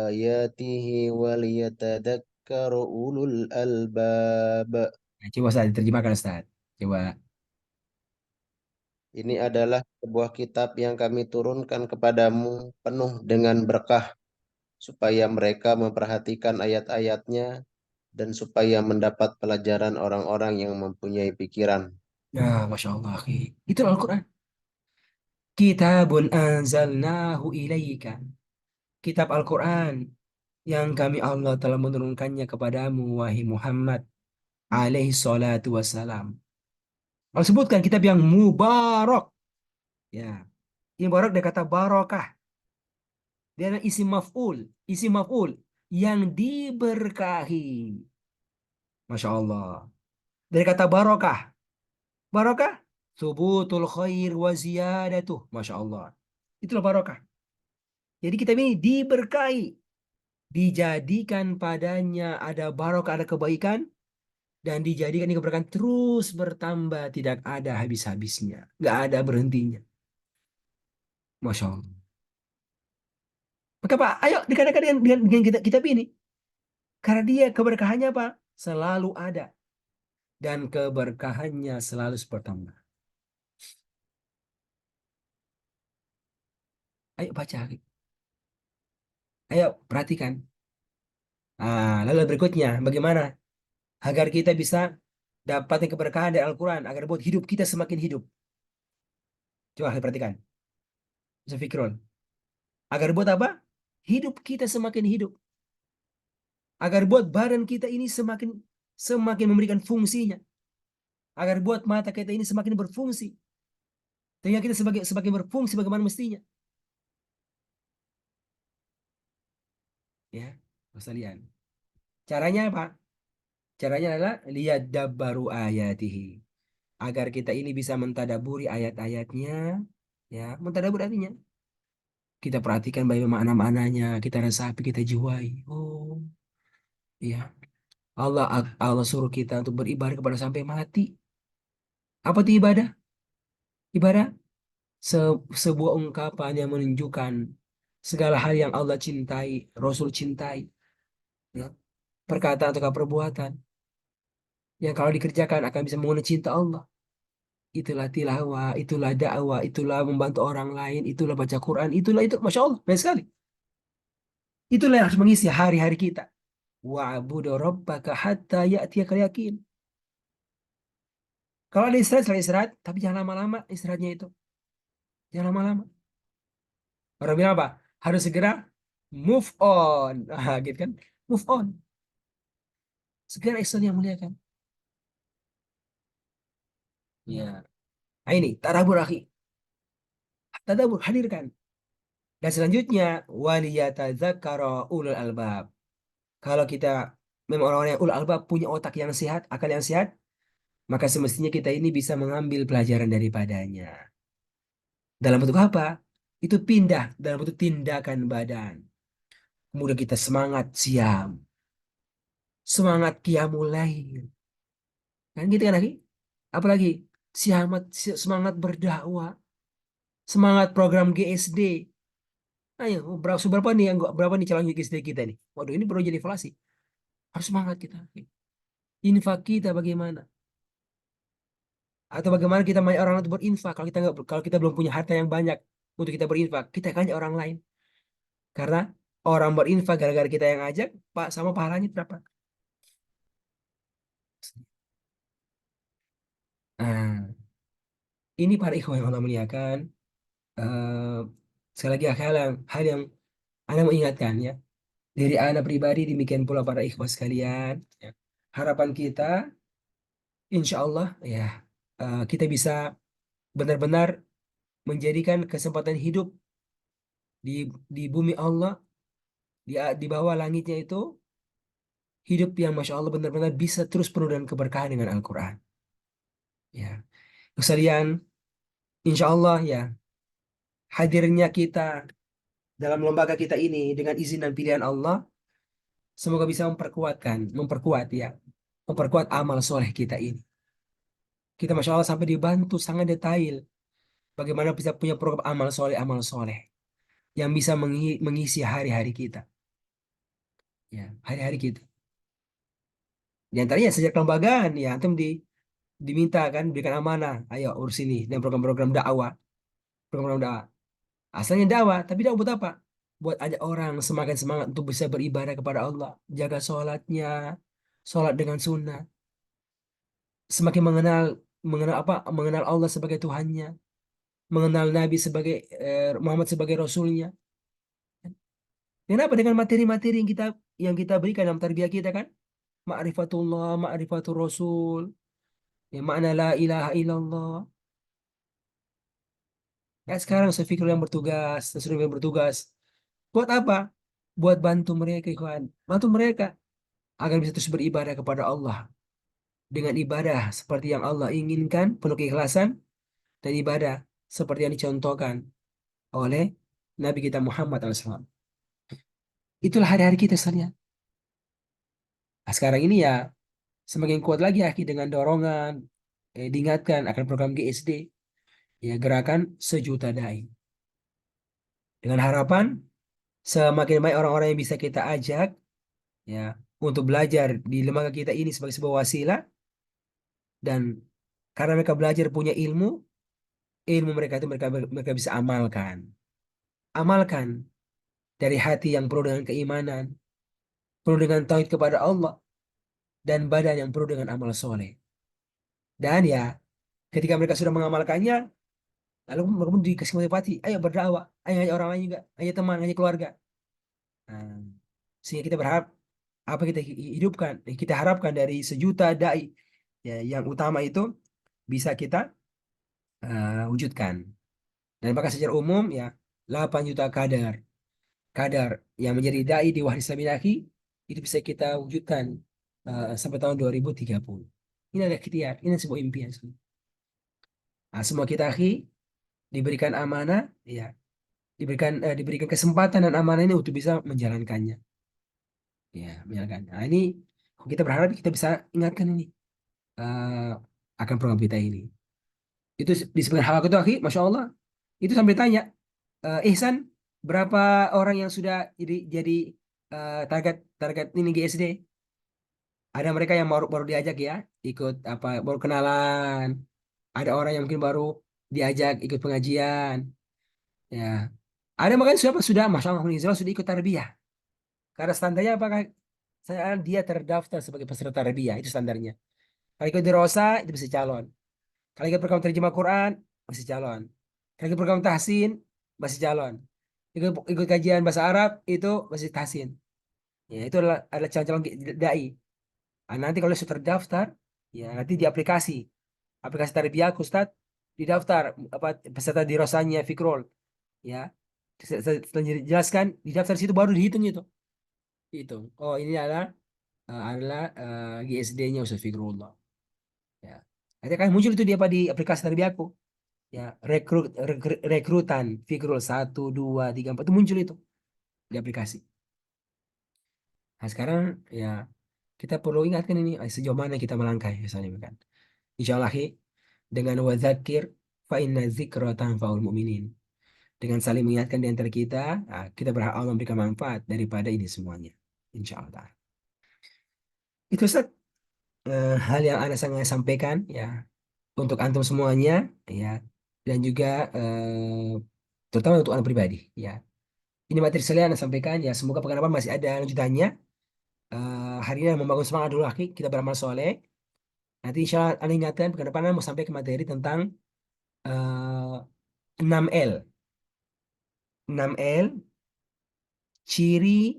آياته وليتذكر أولو الألباب. Nah, coba Ustaz diterjemahkan Ustaz. Coba. Ini adalah sebuah kitab yang kami turunkan kepadamu penuh dengan berkah supaya mereka memperhatikan ayat-ayatnya dan supaya mendapat pelajaran orang-orang yang mempunyai pikiran. Ya, Masya Allah, akhi. Itu Al-Quran. Kitabun anzalnahu ilaika. Kitab Al-Quran yang kami Allah telah menurunkannya kepadamu, wahai Muhammad, alaihi salatu wassalam. Allah sebutkan kitab yang mubarak. Ya, ini mubarak dari kata barokah. Dia adalah isim maf'ul yang diberkahi. Masya Allah. Dari kata barokah. Barokah, subutul khair wa ziyadatuh. Masya Allah. Itulah barokah. Jadi kita ini diberkahi. Dijadikan padanya ada barokah, ada kebaikan. Dan dijadikan ini keberkahan terus bertambah. Tidak ada habis-habisnya. Nggak ada berhentinya. Masya Allah. Maka Pak, ayo dikatakan dengan kita ini. Karena dia keberkahannya apa? Selalu ada. Dan keberkahannya selalu bertambah. Ayo baca. Ayo perhatikan. Lalu berikutnya, bagaimana agar kita bisa dapatin keberkahan dari Al-Quran, agar buat hidup kita semakin hidup. Coba perhatikan. Zafikrun. Agar buat apa? Hidup kita semakin hidup. Agar buat badan kita ini semakin memberikan fungsinya. Agar buat mata kita ini semakin berfungsi. Sehingga kita semakin berfungsi bagaimana mestinya. Ya, sekalian. Caranya apa? Caranya adalah lihat dabbaru ayatihi. Agar kita ini bisa mentadaburi ayat-ayatnya. Ya, mentadabur artinya. Kita perhatikan bagaimana makna-maknanya, kita resapi, kita jiwai. Oh, iya. Allah Allah suruh kita untuk beribadah kepada sampai mati. Apa itu ibadah? Ibadah sebuah ungkapan yang menunjukkan segala hal yang Allah cintai, Rasul cintai. Ya. Perkataan atau perbuatan yang kalau dikerjakan akan bisa mengundang cinta Allah. Itulah tilawah, itulah dakwah, itulah membantu orang lain, itulah baca Quran, itulah itu. Masya Allah, banyak sekali. Itulah yang harus mengisi hari-hari kita. Wa'budu rabbaka hatta ya'tiyakal yakin. Kalau ada istirahat, selain istirahat, tapi jangan lama-lama istirahatnya itu. Jangan lama-lama. Orang bilang apa? Harus segera move on. Gitu kan? Move on. Segera action yang mulia kan? Ya. Nah ini, tadabur akhi. Tadabur, hadirkan. Dan selanjutnya, waliyatadzakara ulul albab. Kalau kita memang orang-orang yang ulul albab punya otak yang sehat, akal yang sehat, maka semestinya kita ini bisa mengambil pelajaran daripadanya. Dalam bentuk apa? Itu pindah dalam bentuk tindakan badan. Kemudian kita semangat siam, semangat qiyamul lail. Kan gitu kan lagi? Apalagi semangat berdakwah, semangat program GSD. Ayo, seberapa nih yang berapa nih calon istri kita nih? Waduh, ini perlu jadi evaluasi. Harus semangat kita. Infak kita bagaimana? Atau bagaimana kita mengajak orang lain untuk berinfak? Kalau kita belum punya harta yang banyak untuk kita berinfak, kita akan ajak orang lain. Karena orang berinfak gara-gara kita yang ajak, Pak, sama pahalanya berapa? Nah, ini para ikhwan yang Allah muliakan. eh Sekali lagi hal yang Anda mengingatkan ya. Dari anak pribadi demikian pula para ikhwah sekalian. Ya. Harapan kita, insya Allah ya, kita bisa benar-benar menjadikan kesempatan hidup di bumi Allah, di bawah langitnya itu, hidup yang Masya Allah benar-benar bisa terus penuh dengan keberkahan dengan Al-Quran. Ya. Sekalian, insya Allah ya, hadirnya kita dalam lembaga kita ini dengan izin dan pilihan Allah, semoga bisa memperkuat amal soleh kita ini. Kita Masya Allah sampai dibantu sangat detail bagaimana bisa punya program amal soleh yang bisa mengisi hari-hari kita. Ya, hari-hari kita. Di antaranya sejak kelembagaan ya, antum diminta kan berikan amanah, ayo urus ini dan program-program dakwah, program dakwah. Asalnya dakwah, tapi dakwah buat apa? Buat ajak orang semakin semangat untuk bisa beribadah kepada Allah, jaga sholatnya, sholat dengan sunnah, semakin mengenal apa? Mengenal Allah sebagai Tuhannya, mengenal Nabi sebagai Muhammad sebagai Rasulnya. Kenapa dengan materi-materi yang kita berikan dalam tarbiyah kita kan? Ma'rifatullah, ma'rifatul Rasul, ya, makna la ilaha illallah. Ya sekarang Ustaz Fikri yang bertugas, Ustaz Fikri yang bertugas. Buat apa? Buat bantu mereka, ikhwan. Bantu mereka agar bisa terus beribadah kepada Allah. Dengan ibadah seperti yang Allah inginkan, penuh keikhlasan, dan ibadah seperti yang dicontohkan oleh Nabi kita Muhammad SAW. Itulah hari-hari kita sebenarnya. Nah, sekarang ini ya semakin kuat lagi akhi dengan dorongan diingatkan akan program GSD, ya gerakan sejuta dai. Dengan harapan semakin banyak orang-orang yang bisa kita ajak ya untuk belajar di lembaga kita ini sebagai sebuah wasilah, dan karena mereka belajar punya ilmu mereka itu mereka bisa amalkan dari hati yang penuh dengan keimanan, penuh dengan tauhid kepada Allah, dan badan yang penuh dengan amal soleh. Dan ya ketika mereka sudah mengamalkannya, lalu mereka pun dikasih motivasi, ayo berdakwah, ayo ngajak orang lain juga, ayo teman, ayo keluarga. Nah, sehingga kita berharap apa kita harapkan dari sejuta dai ya, yang utama itu bisa kita wujudkan. Dan bahkan secara umum ya 8 juta kadar yang menjadi dai di Wahid Islam Aki itu bisa kita wujudkan sampai tahun 2030. Ini adalah ikhtiar, ini sebuah impian. Nah, semua kita akhi diberikan amanah ya, diberikan kesempatan dan amanah ini untuk bisa menjalankannya. Ya, menjalankannya. Nah, ini kita berharap kita bisa ingatkan ini eh, akan program kita ini. Itu di sebagian hal itu akhi, Masya Allah. Itu sampai tanya, Ihsan, berapa orang yang sudah jadi target target ini GSD? Ada mereka yang baru baru diajak ya, ikut apa baru kenalan. Ada orang yang mungkin baru diajak ikut pengajian. Ya, ada makanya siapa sudah, Masya Allah, sudah ikut tarbiyah. Karena standarnya apakah dia terdaftar sebagai peserta tarbiyah, itu standarnya. Kalau ikut di Rosa itu bisa calon. Kalau ikut program terjemah Quran masih calon. Kalau ikut program tahsin masih calon. Ikut kajian bahasa Arab itu masih tahsin. Ya itu adalah calon-calon dai. Nah, nanti kalau sudah terdaftar, ya nanti di aplikasi tarbiyah Ustaz didaftar apa peserta di Rosanya Fikrol, ya. Setelah dijelaskan, didaftar situ baru dihitung itu. Itu. Oh ini adalah GSD-nya Ustaz Fikrullah. Ya. Nanti akan muncul itu di apa di aplikasi tarbiyahku. Ya, rekrutan Fikrul 1, 2, 3, 4 itu muncul itu di aplikasi. Nah, sekarang ya kita perlu ingatkan ini sejauh mana kita melangkah misalnya kan. Insya Allah dengan wadzakir fa inna dzikra tanfa'ul mu'minin. dengan saling mengingatkan di antara kita, kita berharap Allah memberikan manfaat daripada ini semuanya. Insya Allah. Itu Ustaz, hal yang Anda sangat sampaikan ya untuk antum semuanya ya, dan juga terutama untuk Anda pribadi ya. Ini materi saya Anda sampaikan ya, semoga pekan depan masih ada lanjutannya. Hari ini membangun semangat dulu akhi, kita beramal soleh. Nanti insya Allah Anda ingatkan pekan depan Anda mau sampai ke materi tentang 6L. 6L, ciri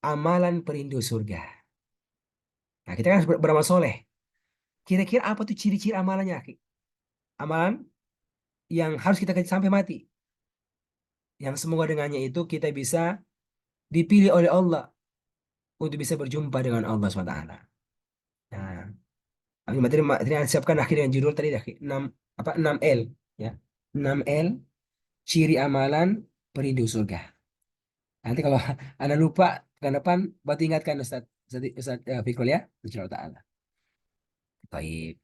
amalan perindu surga. Nah, kita kan harus beramal soleh. Kira-kira apa tuh ciri-ciri amalannya, akhi? Amalan yang harus kita kerja sampai mati. Yang semoga dengannya itu kita bisa dipilih oleh Allah untuk bisa berjumpa dengan Allah SWT. Nah, materi yang siapkan akhir dengan judul tadi, akhi, 6L ya. 6L, ciri amalan perindu surga. Nanti kalau Anda lupa pekan depan, berarti ingatkan Ustaz Fikul ya, insyaallah taala. Baik.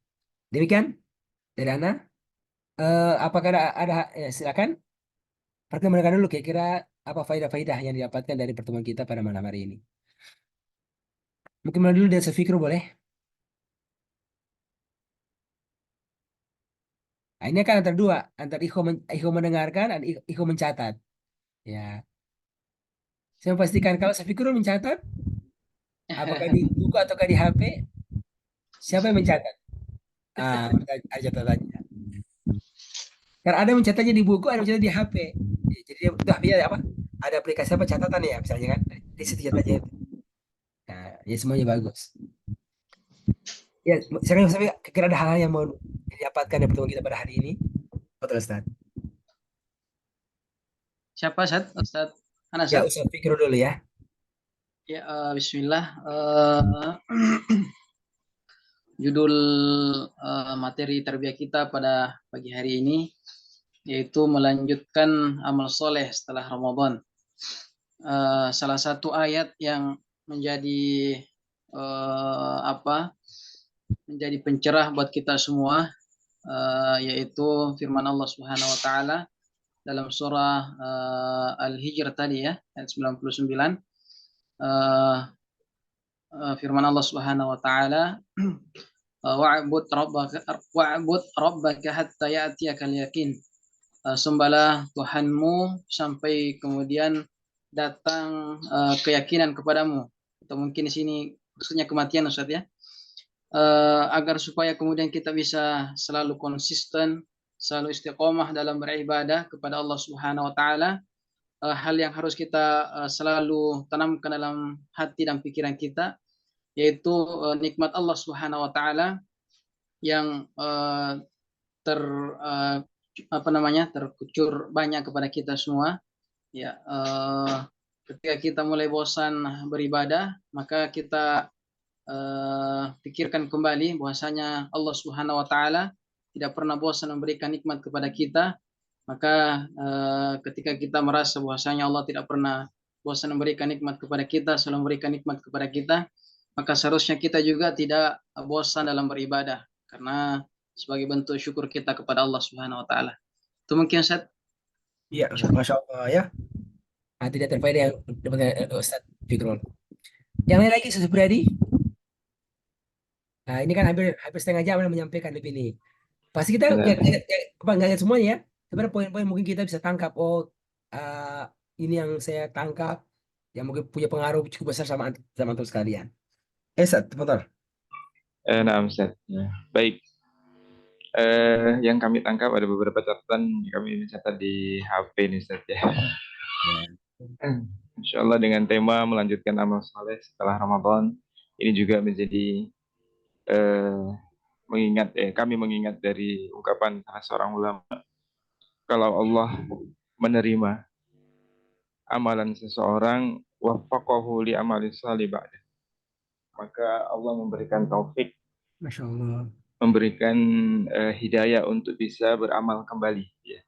Demikian dari Anda. Apakah ada ya, silakan perkenalkan dulu kira-kira apa faedah-faedah yang didapatkan dari pertemuan kita pada malam hari ini. Mungkin mulai dulu dari Ustaz Fikru boleh? Nah, ini kan antara dua, antara ikhwan mendengarkan dan ikhwan mencatat. Ya, saya memastikan kalau Ustaz Fikru mencatat, apakah di buku ataukah di HP, siapa yang mencatat? Ada catatannya. Karena ada yang mencatatnya di buku, ada yang mencatat di HP. Ya, jadi dia apa? Ada aplikasi apa catatan ya, misalnya kan? Di situ catatnya itu. Nah, ya semuanya bagus. Ya, sekarang sampai kira ada hal yang mau didapatkan dari pertemuan kita pada hari ini. Betul, Ustaz. Siapa Ustaz? Ustaz Anas Ya, Ustaz? Ustaz Fikru dulu ya. Ya, Bismillah. Judul materi tarbiyah kita pada pagi hari ini yaitu melanjutkan amal soleh setelah Ramadan. Salah satu ayat yang menjadi menjadi pencerah buat kita semua yaitu firman Allah Subhanahu wa taala dalam surah Al-Hijr tadi ya, ayat 99. Firman Allah Subhanahu wa taala, wa'bud rabbaka hatta ya'tiyakal yakin. Sembahlah Tuhanmu sampai kemudian datang keyakinan kepadamu. Atau mungkin di sini maksudnya kematian Ustaz ya. Agar supaya kemudian kita bisa selalu konsisten, selalu istiqomah dalam beribadah kepada Allah Subhanahu wa taala. Hal yang harus kita selalu tanamkan dalam hati dan pikiran kita yaitu nikmat Allah Subhanahu wa taala yang ter terkucur banyak kepada kita semua ya. Ketika kita mulai bosan beribadah, maka kita pikirkan kembali bahwasanya Allah Subhanahu wa taala tidak pernah bosan memberikan nikmat kepada kita. Maka ketika kita merasa bahwasanya Allah tidak pernah bosan memberikan nikmat kepada kita, selalu memberikan nikmat kepada kita, maka seharusnya kita juga tidak bosan dalam beribadah karena sebagai bentuk syukur kita kepada Allah Subhanahu wa taala. Itu mungkin Ustaz. Iya, Masya Allah ya. Tidak terfaedah yang Ustaz Fikrul. Yang lain lagi, Ustaz Supriyadi? Nah, ini kan hampir setengah jam Anda menyampaikan lebih ini. Pasti kita nggak lihat semuanya ya. Sebenarnya poin-poin mungkin kita bisa tangkap. Oh, ini yang saya tangkap yang mungkin punya pengaruh cukup besar sama antum sekalian. Ustaz, betul. Nah, Ustaz. Ya. Baik. Yang kami tangkap ada beberapa catatan yang kami mencatat di HP nih, Ustaz ya. Insya Allah dengan tema melanjutkan amal saleh setelah Ramadan, ini juga menjadi kami mengingat dari ungkapan salah seorang ulama, kalau Allah menerima amalan seseorang, waffaqahu li amali salih ba'da, maka Allah memberikan taufik, Masya Allah. memberikan hidayah untuk bisa beramal kembali. Ya.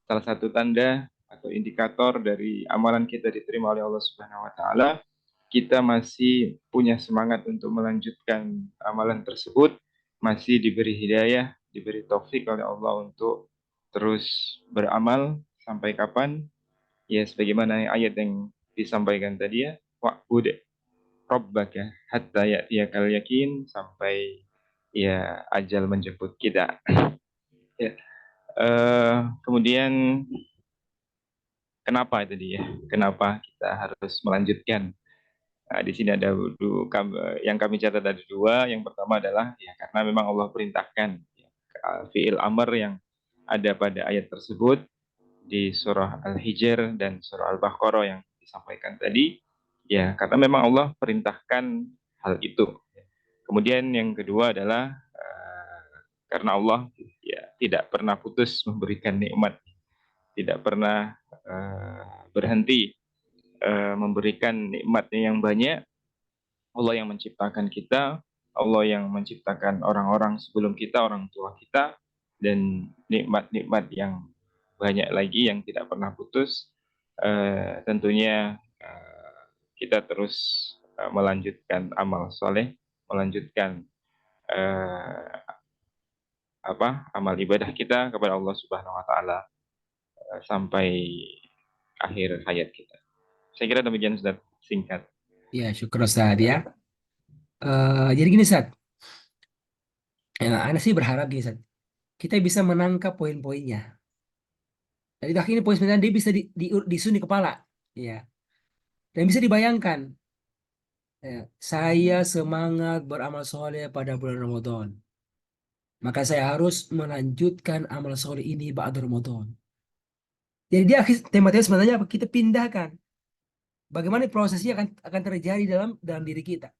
Salah satu tanda atau indikator dari amalan kita diterima oleh Allah Subhanahu wa taala, kita masih punya semangat untuk melanjutkan amalan tersebut, masih diberi hidayah, diberi taufik oleh Allah untuk terus beramal sampai kapan? Ya sebagaimana ayat yang disampaikan tadi ya, wa'bud rabbaka hatta ya'tiyakal yakin, sampai ya ajal menjemput kita. Ya. Kemudian kenapa itu dia? Kenapa kita harus melanjutkan? Nah, di sini ada yang kami catat ada dua. Yang pertama adalah ya karena memang Allah perintahkan ya, fiil amr yang ada pada ayat tersebut di surah Al-Hijr dan surah Al-Baqarah yang disampaikan tadi, ya karena memang Allah perintahkan hal itu. Kemudian yang kedua adalah karena Allah ya tidak pernah putus memberikan nikmat, tidak pernah berhenti memberikan nikmatnya yang banyak. Allah yang menciptakan kita, Allah yang menciptakan orang-orang sebelum kita, orang tua kita, dan nikmat-nikmat yang banyak lagi yang tidak pernah putus. Tentunya kita terus melanjutkan amal soleh, melanjutkan amal ibadah kita kepada Allah Subhanahu Wa Taala sampai akhir hayat kita. Saya kira demikian, Ustaz, singkat. Ya, syukur Ustaz ya. Jadi gini Ustaz, Ana sih berharap gini Ustaz, kita bisa menangkap poin-poinnya. Dari dah ini poin sebenarnya dia bisa disusun di kepala, ya, dan bisa dibayangkan. Ya, saya semangat beramal soleh pada bulan Ramadan, maka saya harus melanjutkan amal soleh ini ba'da Ramadan. Jadi dia tema-tema sebenarnya apa? Kita pindahkan. Bagaimana prosesnya akan terjadi dalam diri kita.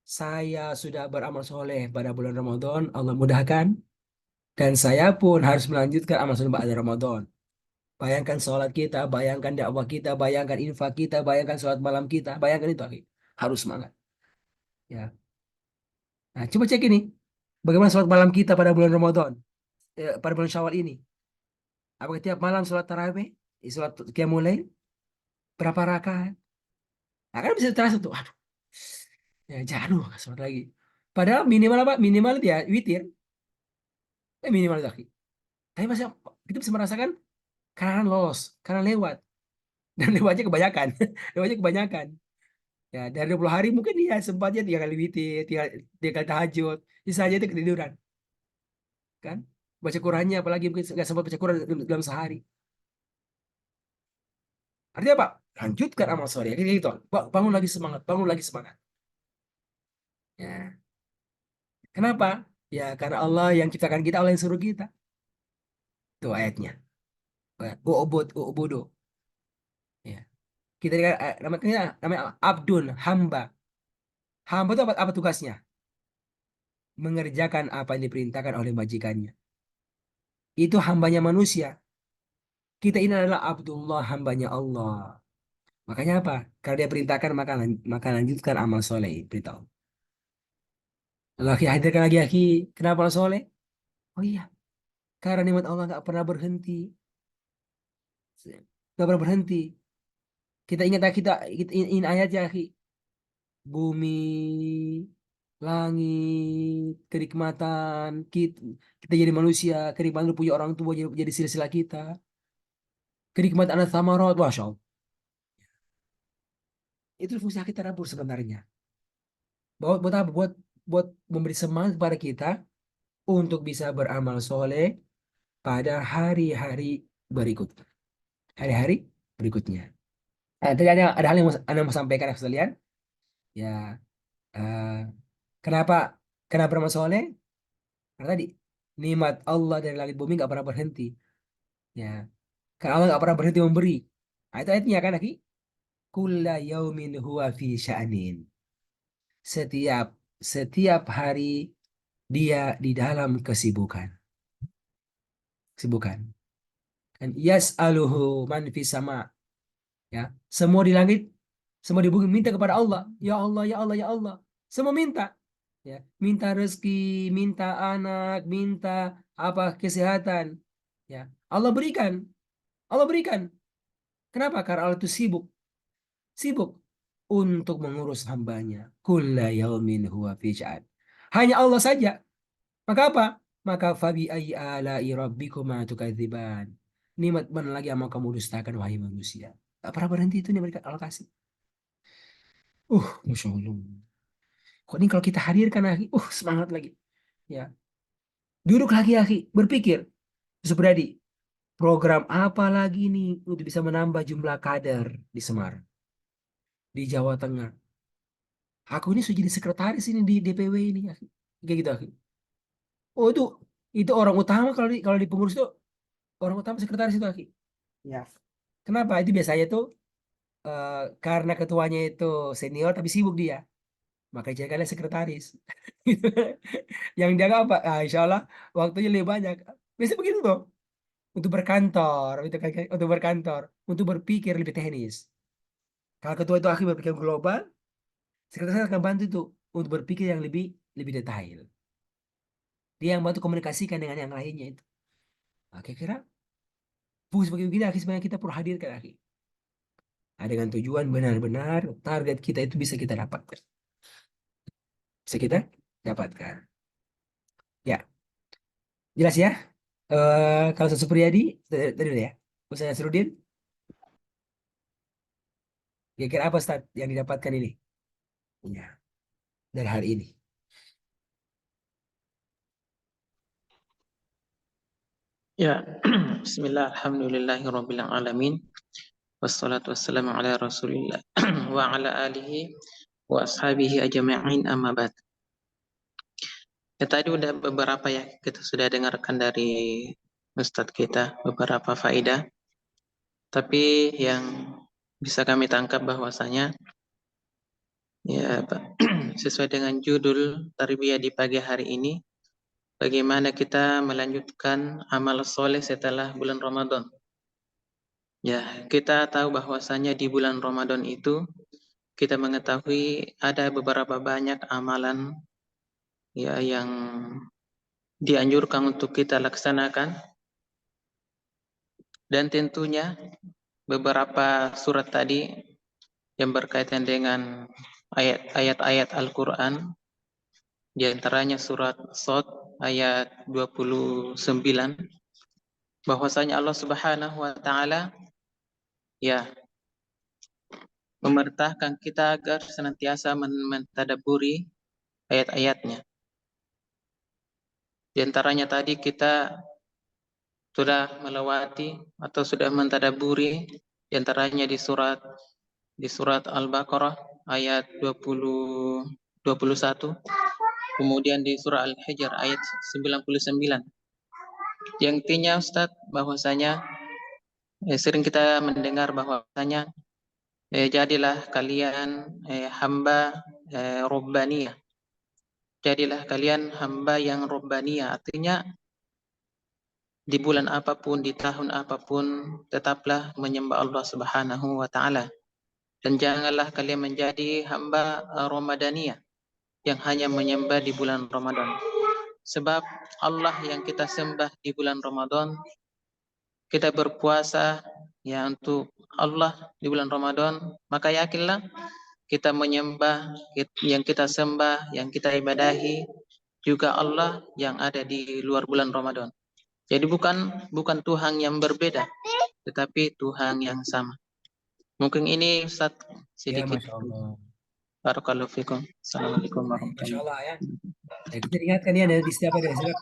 Saya sudah beramal soleh pada bulan Ramadan, Allah mudahkan, dan saya pun harus melanjutkan amal soleh ba'da Ramadan. Bayangkan sholat kita, bayangkan dakwah kita, bayangkan infak kita, bayangkan sholat malam kita, bayangkan itu, akhi. Harus semangat. Ya. Nah, coba cek ini. Bagaimana sholat malam kita pada bulan Ramadan, pada bulan Syawal ini? Apakah tiap malam sholat tarawih, sholat qiyamul lail, berapa rakaat? Nah, kan bisa terasa tuh, aduh, ya jauh sholat lagi. Padahal minimal apa? Minimal dia witir, minimal itu, akhi. Tapi masih kita bisa merasakan karena lolos, karena lewat, dan lewatnya kebanyakan, lewatnya kebanyakan. Ya, dari 20 hari mungkin dia sempatnya 3 kali witir, 3 kali tahajud, bisa aja itu ketiduran. Kan? Baca Qurannya apalagi mungkin nggak sempat baca Quran dalam sehari. Artinya apa? Lanjutkan amal soleh. Kayak gitu. Bangun lagi semangat, bangun lagi semangat. Ya. Kenapa? Ya karena Allah yang ciptakan kita, Allah yang suruh kita. Itu ayatnya. U'budu. Ya. Kita namanya abdun, hamba. Hamba itu apa tugasnya? Mengerjakan apa yang diperintahkan oleh majikannya. Itu hambanya manusia. Kita ini adalah Abdullah, hambanya Allah. Makanya apa? Karena dia perintahkan, maka lanjutkan amal soleh. Beritahu. Lagi hadirkan lagi, akhi. Kenapa amal soleh? Oh iya. Karena nikmat Allah nggak pernah berhenti. Nggak pernah berhenti. Kita ingat, kita ini ayatnya, akhi. Bumi, langit, kenikmatan kita jadi manusia, kenikmatan punya orang tua jadi silsilah kita. Kenikmatan anak samarat, masya Allah. Itu fungsi kita dapur sebenarnya. Buat apa? Buat memberi semangat kepada kita untuk bisa beramal soleh pada hari-hari berikutnya. Hari-hari berikutnya. Nah, tadi ada hal yang mau sampaikan sekalian. Ya, eh, kenapa kenapa beramal soleh? Karena tadi nikmat Allah dari langit bumi nggak pernah berhenti. Ya, karena Allah nggak pernah berhenti memberi. Nah, itu ayatnya kan, Aki? Kulla yaumin huwa fi sya'nin. Setiap setiap hari dia di dalam kesibukan. Kesibukan. Kan yas'aluhu man fis sama. Ya, semua di langit, semua di bumi minta kepada Allah. Ya Allah, ya Allah, ya Allah. Semua minta. Ya, minta rezeki, minta anak, minta apa kesehatan. Ya, Allah berikan. Allah berikan. Kenapa? Karena Allah itu sibuk. Sibuk untuk mengurus hambanya. Kulla yaumin huwa fi sya'an. Hanya Allah saja. Maka apa? Maka fabi ayyi ala'i rabbikuma tukadziban. Nikmat mana lagi yang mau kamu dustakan wahai manusia? Tak pernah berhenti itu nih mereka Allah kasih. Masya Allah. Kok ini kalau kita hadirkan akhi, semangat lagi. Ya, duduk lagi akhi, berpikir. Supriyadi, program apa lagi nih untuk bisa menambah jumlah kader di Semarang, di Jawa Tengah. Aku ini sudah jadi sekretaris ini di DPW ini, akhi. Kayak gitu, akhi. Oh itu orang utama kalau di pengurus itu orang utama sekretaris itu, akhi. Ya. Kenapa? Itu biasanya tuh karena ketuanya itu senior tapi sibuk dia. Makanya jadikannya sekretaris. Yang dia apa? Insya Allah waktunya lebih banyak. Biasanya begitu tuh. Untuk berkantor, itu kan untuk berkantor, untuk berpikir lebih teknis. Kalau ketua itu akhir berpikir global, sekretaris akan bantu itu untuk berpikir yang lebih lebih detail. Dia yang bantu komunikasikan dengan yang lainnya itu. Nah, kira-kira fungsi sebagai begini akhir sebenarnya kita perlu hadirkan akhir. Nah, dengan tujuan benar-benar target kita itu bisa kita dapatkan. Bisa kita dapatkan. Ya, jelas ya. Kalau Supriyadi tadi udah ya. Ustaz Nasruddin, kira-kira apa Ustaz yang didapatkan ini? Ya, dari hal ini. Ya, Bismillah, alhamdulillahirabbil alamin. Wassalatu wassalamu ala Rasulillah wa ala alihi wa ashabihi ajma'in amma ba'd. Ya, tadi udah beberapa ya kita sudah dengarkan dari Ustadz kita beberapa faedah. Tapi yang bisa kami tangkap bahwasanya ya sesuai dengan judul tarbiyah di pagi hari ini, bagaimana kita melanjutkan amal soleh setelah bulan Ramadan. Ya, kita tahu bahwasanya di bulan Ramadan itu kita mengetahui ada beberapa banyak amalan ya yang dianjurkan untuk kita laksanakan, dan tentunya beberapa surat tadi yang berkaitan dengan ayat-ayat Al-Qur'an, di antaranya surat Shad ayat 29, bahwasanya Allah Subhanahu wa taala ya memerintahkan kita agar senantiasa mentadabburi ayat-ayatnya. Di antaranya tadi kita sudah melewati atau sudah mentadabburi di antaranya di surat Al-Baqarah ayat 21, kemudian di surah Al-Hijr ayat 99. Yang intinya Ustaz bahwasanya sering kita mendengar bahwasanya jadilah kalian hamba robbaniyah. Jadilah kalian hamba yang robbaniyah, artinya di bulan apapun, di tahun apapun, tetaplah menyembah Allah Subhanahu wa taala. Dan janganlah kalian menjadi hamba Ramadaniyah yang hanya menyembah di bulan Ramadan. Sebab Allah yang kita sembah di bulan Ramadan, kita berpuasa ya untuk Allah di bulan Ramadan, maka yakinlah kita menyembah, yang kita sembah, yang kita ibadahi juga Allah yang ada di luar bulan Ramadan. Jadi bukan Tuhan yang berbeda, tetapi Tuhan yang sama. Mungkin ini Ustaz Ya, sedikit. Masya Allah. Barakallahu fikum. Assalamualaikum Masya warahmatullahi Allah ya. Ya, kita ingatkan ya di setiap ada istilah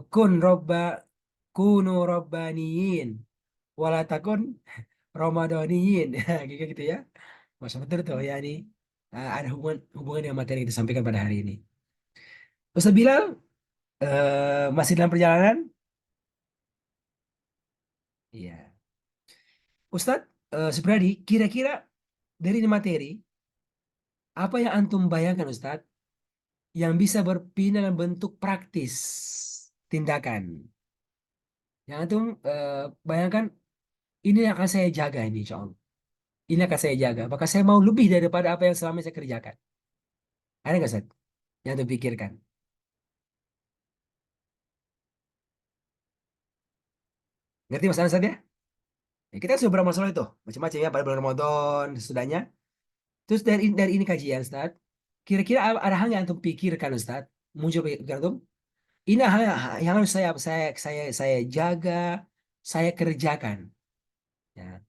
kun robba kunu robbaniyin wala takun ramadaniyin. Gitu gitu ya. Masa betul tuh ya ini ada hubungan dengan materi yang kita sampaikan pada hari ini. Ustaz Bilal masih dalam perjalanan? Iya. Ustadz Supriyadi, kira-kira dari ini materi apa yang antum bayangkan Ustadz yang bisa berpindah dalam bentuk praktis tindakan? Yang antum bayangkan ini yang akan saya jaga ini insya Allah. Ini akan saya jaga. Maka saya mau lebih daripada apa yang selama saya kerjakan. Ada nggak Ustadz? Yang antum pikirkan? Ngerti Mas Anas ya? Ya, kita sudah beramal soleh itu macam-macam ya pada bulan Ramadan sesudahnya. Terus dari ini kajian Ustaz, kira-kira ada hal yang antum pikirkan Ustaz, muncul pikiran antum, ini hal yang harus saya jaga saya kerjakan. Ya.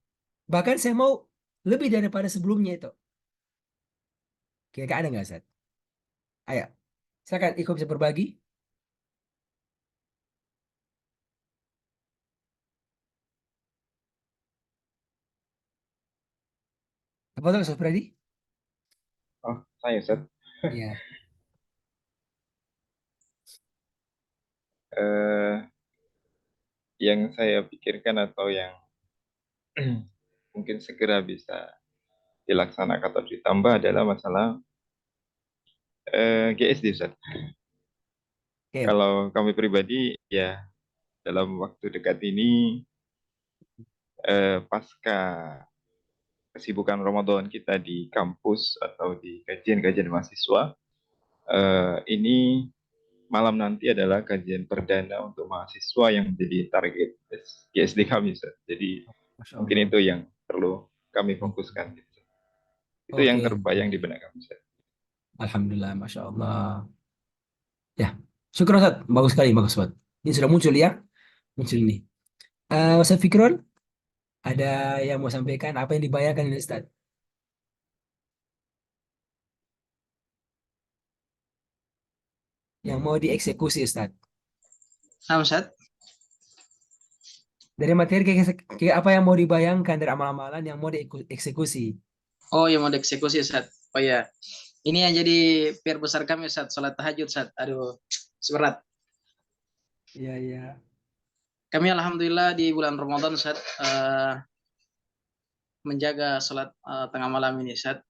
Bahkan saya mau lebih daripada sebelumnya itu. Kira-kira ada nggak, Ustaz? Ayo, silakan Iko bisa berbagi. Apa tuh, Ustaz Freddy? Oh, saya Ustaz. Iya. Eh, yang saya pikirkan atau yang mungkin segera bisa dilaksanakan atau ditambah adalah masalah GSD, Ustaz. Oke. Kalau kami pribadi, ya dalam waktu dekat ini, pasca kesibukan Ramadan kita di kampus atau di kajian-kajian mahasiswa, ini malam nanti adalah kajian perdana untuk mahasiswa yang menjadi target GSD kami, Ustaz. Jadi Masya mungkin Allah. itu yang perlu kami fokuskan. Gitu. Itu yang Oke. terbayang di benak kami, Ustaz. Alhamdulillah, Masya Allah. Ya, syukur Ustaz. Bagus sekali, bagus Ustaz. Ini sudah muncul ya. Muncul ini. Ustaz Fikrul, ada yang mau sampaikan apa yang dibayarkan ini Ustaz? Yang mau dieksekusi Ustaz. Nah, Ustaz. Dari materi apa yang mau dibayangkan dari amal-amalan yang mau dieksekusi. Oh, yang mau dieksekusi, Ustaz. Oh ya. Ini yang jadi PR besar kami, Ustaz. Salat tahajud, Ustaz. Aduh, berat. Iya, iya. Kami alhamdulillah di bulan Ramadan, Ustaz, menjaga salat tengah malam ini, Ustaz.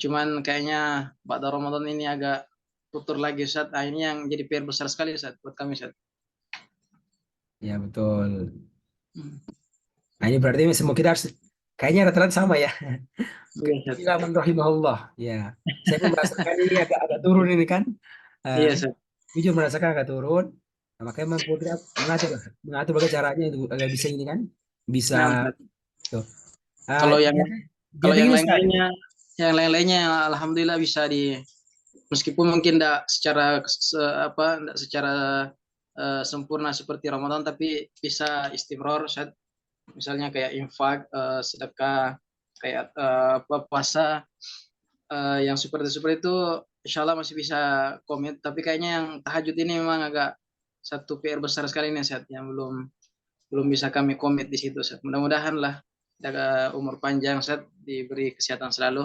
Cuman kayaknya pada Ramadan ini agak tutur lagi, Ustaz. Ini yang jadi PR besar sekali, Ustaz, buat kami, Ustaz. Ya, betul. Nah, ini berarti semua kita harus kayaknya rata-rata sama ya. Iya, Ustaz. Ila man rahimahullah. Ya. Saya pun merasakan ini agak turun ini kan. Iya, Saya Ustaz. jujur merasakan agak turun. Nah, makanya kita mengatur bagaimana caranya itu agar bisa ini kan. Bisa Nah, Ustaz. tuh. Kalau yang Dia yang ini Ustaz. lain-lainnya alhamdulillah bisa meskipun mungkin tidak secara tidak secara sempurna seperti Ramadan, tapi bisa istimror, Ustaz. Misalnya kayak infak, sedekah, kayak puasa, yang seperti itu insya Allah masih bisa komit, tapi kayaknya yang tahajud ini memang agak satu PR besar sekali nih, Ustaz, yang belum belum bisa kami komit di situ, Ustaz. Mudah-mudahan lah jaga umur panjang, Ustaz, diberi kesehatan selalu,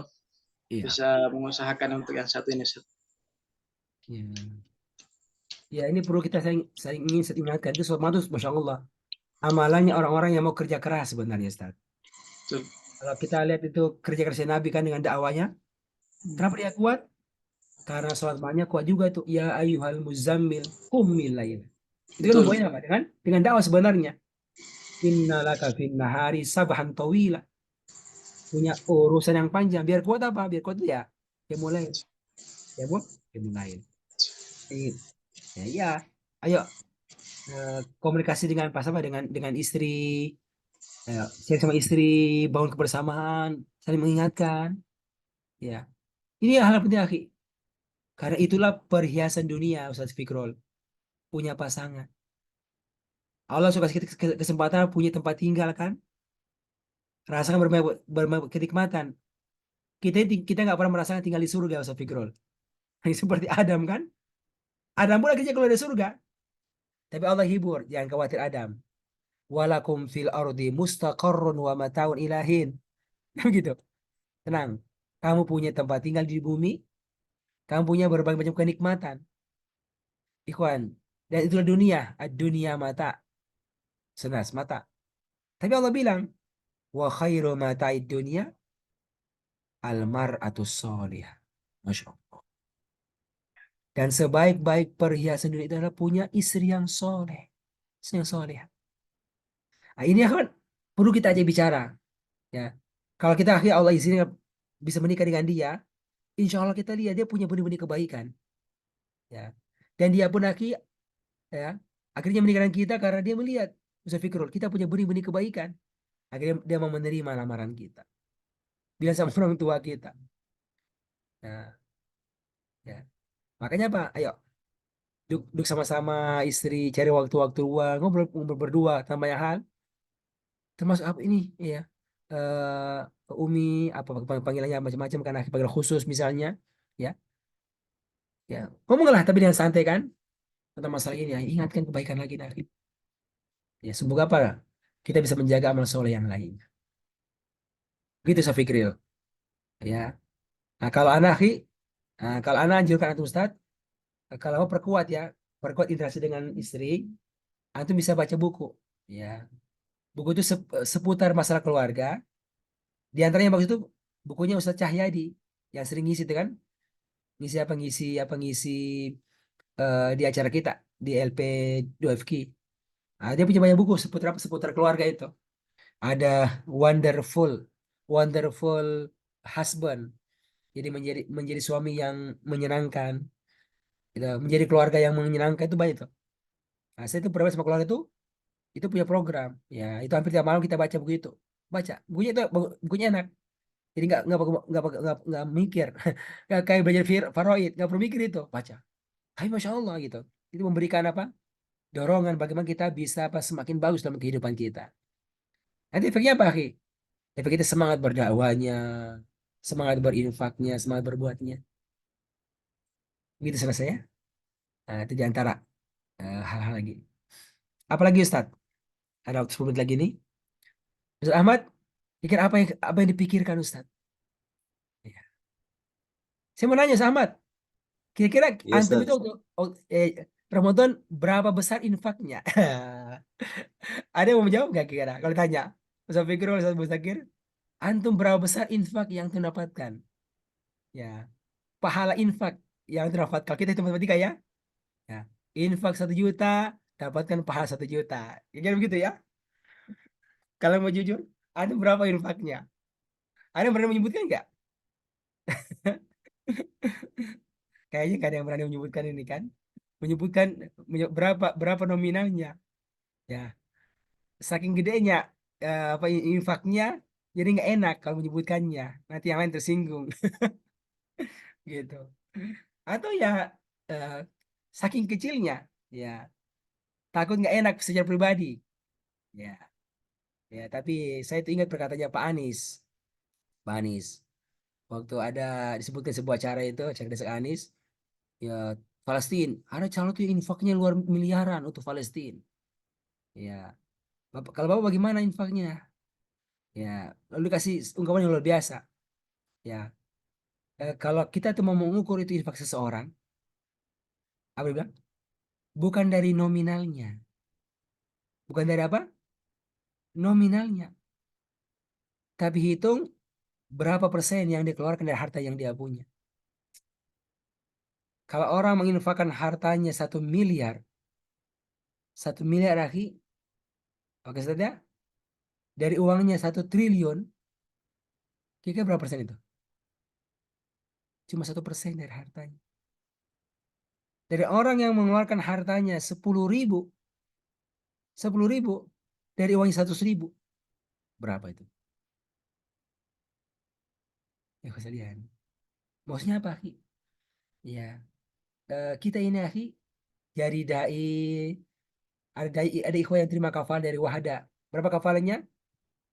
Iya. bisa mengusahakan untuk yang satu ini, Ustaz. Ya. Ya, ini perlu kita saya ingin saya ingatkan itu sesuatu Masya Allah. Amalannya orang-orang yang mau kerja keras sebenarnya Ustaz. Betul. Kalau kita lihat itu kerja kerasnya Nabi kan dengan dakwanya, kenapa dia kuat? Karena sholat malamnya kuat juga tuh. Ya ayyuhal muzammil qumil lail. Itu kan Betul. hubungannya apa? Dengan dakwah sebenarnya. Innalaka fin nahari sabahan tawila. Punya urusan yang panjang. Biar kuat apa? Biar kuat itu ya. Ya mulai. Ya bu. Ya mulai. Ya, ya. Ayo komunikasi dengan pas apa dengan istri. Ayo, share sama istri, bangun kebersamaan, saling mengingatkan. Ya. Ini hal penting, akhi. Karena itulah perhiasan dunia, Ustaz Fikrol. Punya pasangan. Allah suka kasih kita kesempatan punya tempat tinggal kan. Rasakan berbagai kenikmatan. Kita nggak pernah merasakan tinggal di surga, Ustaz Fikrol. Seperti Adam kan. Adam pun akhirnya keluar dari surga. Tapi Allah hibur, jangan khawatir Adam. Walakum fil ardi mustaqarrun wa mataun ilahin. Begitu. Tenang. Kamu punya tempat tinggal di bumi. Kamu punya berbagai macam kenikmatan. Ikhwan. Dan itulah dunia. Dunia mata. Senas mata. Tapi Allah bilang, wa khairu mata'id dunia almar'atus solihah. Masya Allah. Dan sebaik-baik perhiasan dunia itu adalah punya istri yang soleh. Istri yang soleh. Nah, ini kan perlu kita aja bicara. Ya. Kalau kita akhirnya Allah izinkan bisa menikah dengan dia, insya Allah kita lihat dia punya benih-benih kebaikan. Ya. Dan dia pun ya, akhirnya menikah dengan kita karena dia melihat, Ustaz Fikrul, kita punya benih-benih kebaikan. Akhirnya dia mau menerima lamaran kita. Bilang sama orang tua kita. Nah, ya. Makanya apa? Ayo, duduk sama-sama istri, cari waktu-waktu luang, ngobrol, ngobrol berdua tentang banyak hal, termasuk apa ini, ya, Umi, apa panggilannya macam-macam kan, panggil khusus misalnya, ya, ya, ngomonglah tapi dengan santai kan tentang masalah ini, ya, ingatkan kebaikan lagi dari, ya, semoga apa, kita bisa menjaga amal soleh yang lain, gitu saya pikir, ya. Nah, kalau anak anjurkan antum Ustaz, kalau mau perkuat, ya, perkuat interaksi dengan istri, antum bisa baca buku, ya, buku itu seputar masalah keluarga. Di antaranya yang bagus itu bukunya Ustadz Cahyadi yang sering ngisi itu kan, ngisi di acara kita di LP 2FQ. Nah, dia punya banyak buku seputar apa, seputar keluarga itu. Ada Wonderful, Wonderful Husband. Jadi menjadi menjadi suami yang menyenangkan, gitu. Menjadi keluarga yang menyenangkan itu banyak tuh. Nah, saya itu pernah sama keluarga itu punya program. Ya, itu hampir tiap malam kita baca buku itu. Baca. Bukunya itu bukunya enak. Jadi nggak mikir, nggak kayak belajar faraid, nggak perlu mikir itu, baca. Hai, masya Allah gitu. Itu memberikan apa? Dorongan bagaimana kita bisa apa semakin bagus dalam kehidupan kita. Nanti efeknya apa, Aki? Efek kita semangat berdakwahnya, semangat berinfaknya, semangat berbuatnya. Gitu selesai ya. Nah, itu diantara hal-hal lagi. Apalagi Ustaz? Ada waktu 10 menit lagi nih. Ustaz Ahmad, pikir apa yang dipikirkan Ustaz? Ya. Saya mau nanya Ustaz Ahmad. Kira-kira Iya, antum Ustaz. itu Ramadan berapa besar infaknya? Ada yang mau menjawab nggak kira-kira? Kalau tanya, Ustaz Fikri, Ustaz Mustakir, antum berapa besar infak yang antum dapatkan? Ya, pahala infak yang antum dapat. Kalau kita hitung matematika ya, ya, infak 1 juta, dapatkan pahala 1 juta. Kira-kira begitu ya? Kalau mau jujur, antum berapa infaknya? Ada yang berani menyebutkan nggak? Kayaknya nggak ada yang berani menyebutkan ini kan? Menyebutkan berapa berapa nominalnya? Ya, saking gedenya apa infaknya, jadi nggak enak kalau menyebutkannya, nanti yang lain tersinggung. Gitu, atau ya eh, saking kecilnya, ya, takut nggak enak secara pribadi, ya, ya, tapi saya itu ingat perkataannya Pak Anies waktu ada disebutkan sebuah acara itu, cerdas Anies, ya, Palestina ada calon tuh infaknya luar miliaran untuk Palestina, ya, kalau bapak bagaimana infaknya, ya, lalu kasih ungkapan yang luar biasa, ya. Kalau kita tuh mau mengukur itu infak seseorang, apa dia bilang? Bukan dari nominalnya. Bukan dari apa? Nominalnya. Tapi hitung berapa persen yang dikeluarkan dari harta yang dia punya. Kalau orang menginfakkan hartanya 1 miliar, 1 miliar lagi, oke saja, dari uangnya 1 triliun, kira-kira berapa persen itu? Cuma 1% dari hartanya. Dari orang yang mengeluarkan hartanya 10.000, 10.000 dari uangnya 100.000, berapa itu? Ya kesedihan. Maksudnya apa, Ki? Ya, kita ini, Ki, jadi dai, ada ikhwan yang terima kafal dari Wahda. Berapa kafalnya?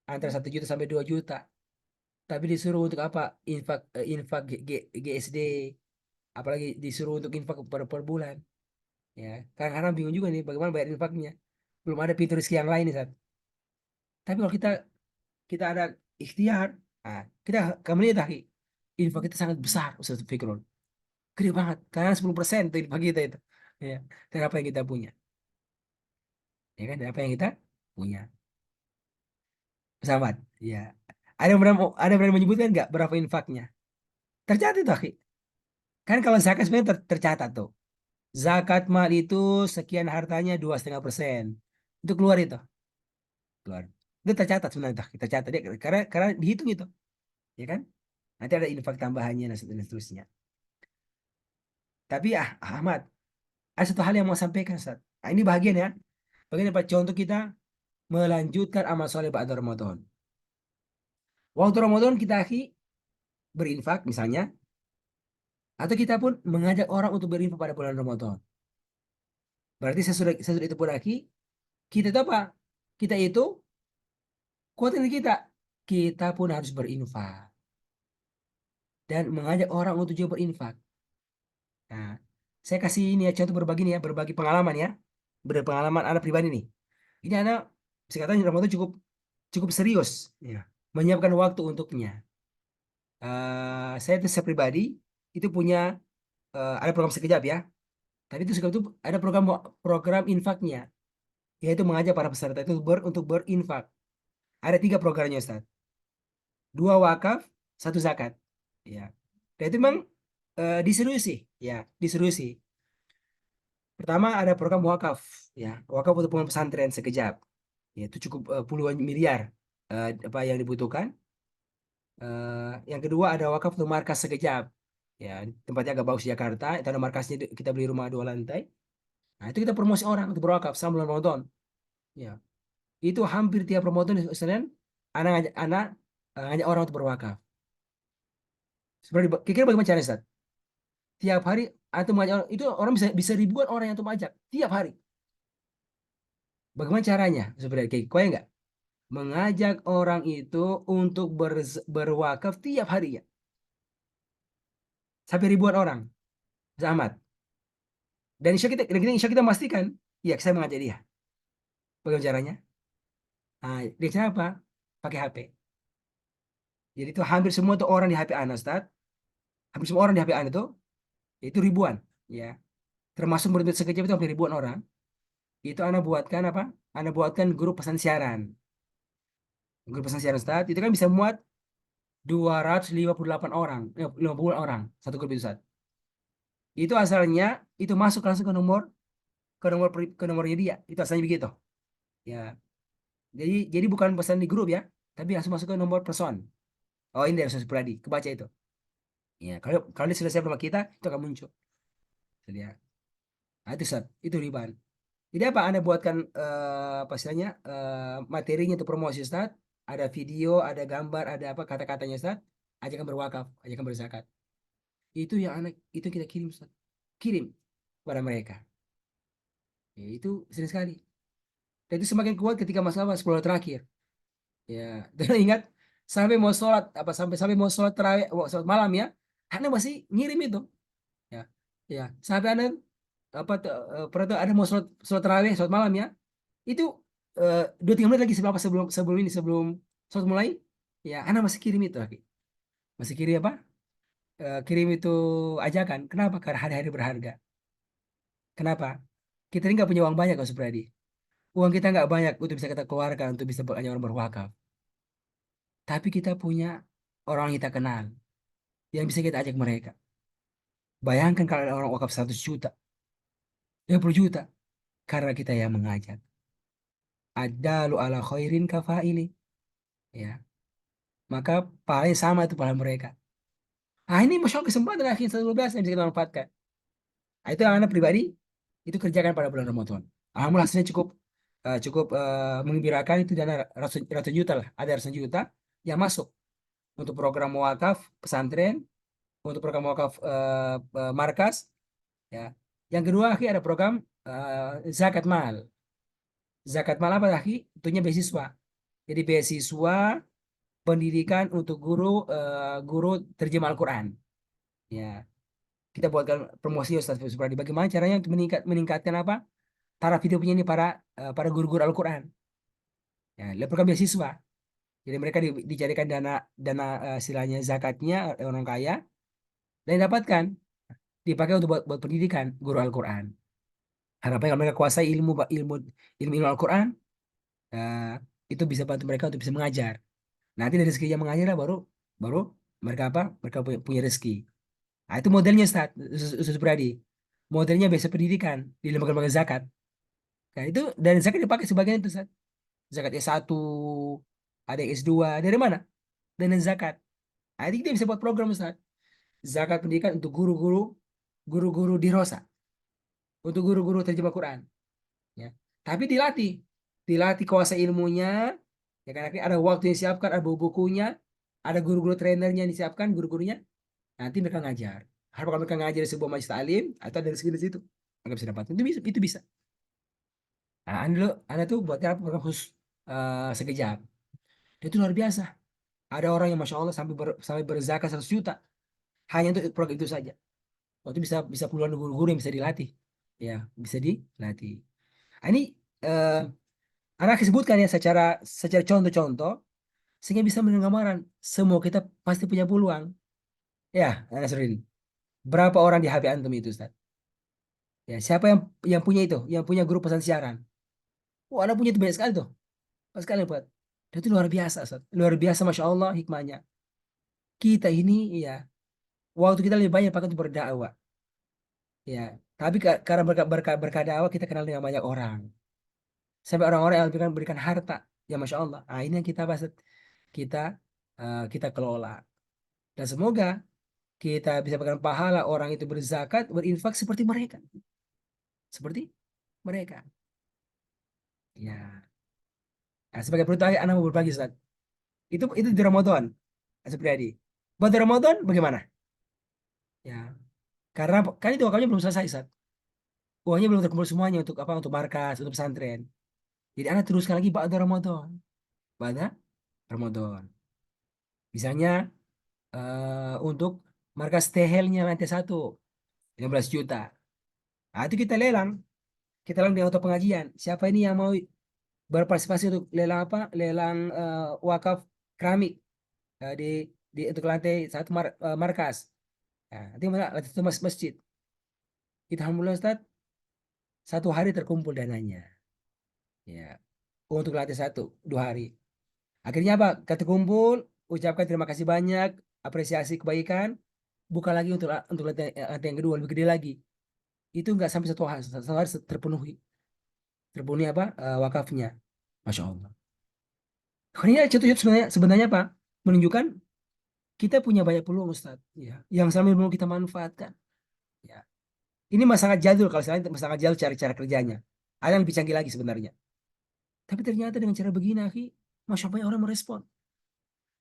Antara 1 juta sampai 2 juta. Tapi disuruh untuk apa? Infak GSD. Apalagi disuruh untuk infak per bulan. Ya, kadang-kadang bingung juga nih bagaimana bayar infaknya. Belum ada pintu rezeki yang lain nih, Sat. Tapi kalau kita ada ikhtiar, nah, kita kami lihat, Ki, infak kita sangat besar, Ustaz Fikrul. Gede banget. Karena 10% tuh infak kita itu. Ya, dari apa yang kita punya. Ya kan, dari apa yang kita punya. Pesawat. Ya. Ada yang berani menyebutkan nggak berapa infaknya? Tercatat tuh, Ki. Kan kalau zakat sebenarnya tercatat tuh. Zakat mal itu sekian hartanya 2,5%. Itu keluar itu. Keluar. Itu tercatat sebenarnya. Tercatat. Dia, karena dihitung itu. Ya kan? Nanti ada infak tambahannya dan seterusnya. Tapi Ahmad, ada satu hal yang mau sampaikan, Ustaz. Nah, ini bagian ya. Bagian apa? Contoh kita melanjutkan amal soleh pada Ramadan. Waktu Ramadan kita berinfak misalnya, atau kita pun mengajak orang untuk berinfak pada bulan Ramadan. Berarti sesudah itu pun lagi, kita itu apa? Kita itu kuat ini kita pun harus berinfak dan mengajak orang untuk juga berinfak. Nah, saya kasih ini ya contoh berbagi nih ya, berbagi pengalaman ya, berpengalaman anak pribadi nih. Ini anak sekatanya Ramadan cukup cukup serius ya, menyiapkan waktu untuknya. Saya pribadi itu punya ada program sekejap ya. Tadi itu sekejap itu ada program infaknya, yaitu mengajak para peserta itu untuk berinfak. Ada 3 programnya Ustaz. 2 wakaf, 1 zakat. Ya. Dan itu memang diseriusi, ya, diseriusi. Pertama ada program wakaf, ya, wakaf untuk pesantren sekejap. Ya, itu cukup puluhan miliar apa yang dibutuhkan. Yang kedua ada wakaf untuk markas sekejap. Ya, tempatnya agak bagus di Jakarta. Itu ada markasnya, kita beli rumah 2 lantai. Nah, itu kita promosi orang untuk berwakaf selama bulan Ramadan. Ya, itu hampir tiap Ramadan Senin, anak ngajak orang untuk berwakaf. Sebenarnya kira-kira bagaimana caranya, Ustaz? Tiap hari antum mengajak orang, itu orang bisa ribuan orang yang antum ajak tiap hari. Bagaimana caranya? Sebenarnya kayak enggak? Mengajak orang itu untuk berwakaf tiap harinya. Sampai ribuan orang. Zahmat. Dan insya kita memastikan, ya saya mengajak dia. Bagaimana caranya? Nah, dia cara apa? Pakai HP. Jadi itu hampir semua tuh orang di HP Anda, Ustaz. Hampir semua orang di HP Anda itu ribuan, ya. Termasuk murid sekejap itu hampir ribuan orang. Itu Anda buatkan apa? Anda buatkan grup pesan siaran. Grup pesan siaran Ustaz, itu kan bisa muat 258 orang, 50 orang satu grup itu Ustaz. Itu asalnya itu masuk langsung ke nomornya dia. Itu asalnya begitu. Ya. Jadi bukan pesan di grup ya, tapi langsung masuk ke nomor person. Oh, ini dari Ustaz Pradi, kebaca itu. Ya, kalau dia selesai sama kita, itu akan muncul. Lihat. Nah, itu Ustaz, itu riban. Jadi apa Anda buatkan apa istilahnya materinya untuk promosi Ustaz, ada video, ada gambar, ada apa kata-katanya Ustaz, ajakan berwakaf, ajakan berzakat. Itu yang itu kita kirim Ustaz. Kirim kepada mereka. Ya, itu sering sekali. Dan itu semakin kuat ketika masalah 10 terakhir. Ya, dan ingat sampai mau sholat tarawih, sholat malam ya, Anda masih ngirim itu. Ya, ya, sampai Anda pernah tuh ada mau sholat tarawih, sholat malam ya, itu 2-3 menit lagi sebelum sholat mulai, ya, Anda masih kirim itu lagi, masih kirim apa? Kirim itu ajakan. Kenapa? Karena hari-hari berharga. Kenapa? Kita ini nggak punya uang banyak, Kak Supradi. Uang kita nggak banyak untuk bisa kita keluarkan untuk bisa banyak orang berwakaf. Tapi kita punya orang yang kita kenal yang bisa kita ajak mereka. Bayangkan kalau ada orang wakaf 100 juta, 50 juta, karena kita yang mengajak. Adalu ala khairin kafaili. Ya, maka pahalanya sama itu pahala mereka. Nah, ini masya Allah kesempatan akhir 12 yang bisa kita manfaatkan. Nah, itu yang anak pribadi itu kerjakan pada bulan Ramadan. Alhamdulillah hasilnya cukup menggembirakan. Itu dana ratusan juta lah, ada ratusan juta yang masuk untuk program wakaf pesantren, untuk program wakaf markas, ya. Yang kedua akhir ada program zakat mal. Zakat mal apa lagi? Tentunya beasiswa. Jadi beasiswa pendidikan untuk guru terjemah Al-Quran. Ya, kita buatkan promosi Ustaz Supradi. Bagaimana caranya untuk meningkatkan apa? Taraf hidupnya ini para guru-guru Al-Quran. Ya, lewat program beasiswa. Jadi mereka dicarikan dana istilahnya zakatnya orang kaya dan didapatkan dipakai untuk buat pendidikan guru Al-Quran. Harapannya kalau mereka kuasai ilmu Al-Quran, eh, itu bisa bantu mereka untuk bisa mengajar. Nanti dari rezekinya mengajar lah baru baru mereka apa? Mereka punya rezeki. Nah, itu modelnya Ustaz Pradi. Modelnya biasa pendidikan di lembaga-lembaga zakat. Nah, itu dan zakat dipakai sebagian itu Ustaz. Zakat S1, ada yang S2, dari mana? Dan zakat. Nah, itu kita bisa buat program Ustaz. Zakat pendidikan untuk guru-guru di Rosa, untuk guru-guru terjemah Quran. Ya. Tapi dilatih kuasa ilmunya, ya kan, ada waktu yang disiapkan, ada bukunya, ada guru-guru trainernya yang disiapkan, guru-gurunya, nanti mereka ngajar. Harap kalau mereka ngajar di sebuah majelis taklim atau dari segi situ, mereka bisa dapat. Itu bisa. Nah, anda tuh buat apa program khusus sekejap. Itu luar biasa. Ada orang yang masya Allah sampai berzakat 100 juta hanya untuk program itu saja. Waktu bisa bisa puluhan guru-guru yang bisa dilatih, ya bisa dilatih. Nah, ini eh, anak sebutkan ya secara secara contoh-contoh sehingga bisa mendengar gambaran. Semua kita pasti punya peluang. Ya, Anak Nasruddin. Berapa orang di HP antum itu, Ustaz? Ya, siapa yang punya itu? Yang punya grup pesan siaran? Oh, Anda punya itu banyak sekali tuh. Banyak sekali, Pak. Dan itu luar biasa, Ustaz. Luar biasa, Masya Allah hikmahnya. Kita ini, ya, waktu kita lebih banyak pakai untuk berdakwah. Ya, tapi karena berkah dakwah kita kenal dengan banyak orang. Sampai orang-orang yang berikan harta. Ya, Masya Allah. Nah, ini yang kita bahas. Kita kita kelola. Dan semoga kita bisa berikan pahala orang itu berzakat, berinfak seperti mereka. Seperti mereka. Ya. Nah, sebagai penutup anak mau berbagi, Ustaz. Itu di Ramadan, Supriyadi. Buat di Ramadan bagaimana? Ya, karena kan itu waktunya belum selesai, Ustaz. Uangnya belum terkumpul semuanya untuk apa? Untuk markas, untuk pesantren. Jadi anak teruskan lagi pada Ramadan. Pada Ramadan. Misalnya untuk markas tehelnya lantai 1, 15 juta. Nah, itu kita lelang. Kita lelang di auto pengajian. Siapa ini yang mau berpartisipasi untuk lelang apa? Lelang wakaf keramik di untuk lantai 1 markas. Nah, nanti lantai 1 masjid. Itu alhamdulillah Ustaz, 1 hari terkumpul dananya. Ya, untuk lantai 1, 2 hari. Akhirnya apa? Kita kumpul, ucapkan terima kasih banyak, apresiasi kebaikan, buka lagi untuk lantai yang kedua lebih gede lagi. Itu enggak sampai 1 hari, 1 hari terpenuhi. Terpenuhi apa? Wakafnya. Masya Allah. Ini contohnya sebenarnya apa? Menunjukkan kita punya banyak peluang Ustaz, ya, yang sambil mau kita manfaatkan. Ya. Ini sangat jadul kalau saya sangat jadul cara kerjanya. Ada yang lebih canggih lagi sebenarnya. Tapi ternyata dengan cara begini, akhi, Masya Allah orang merespon.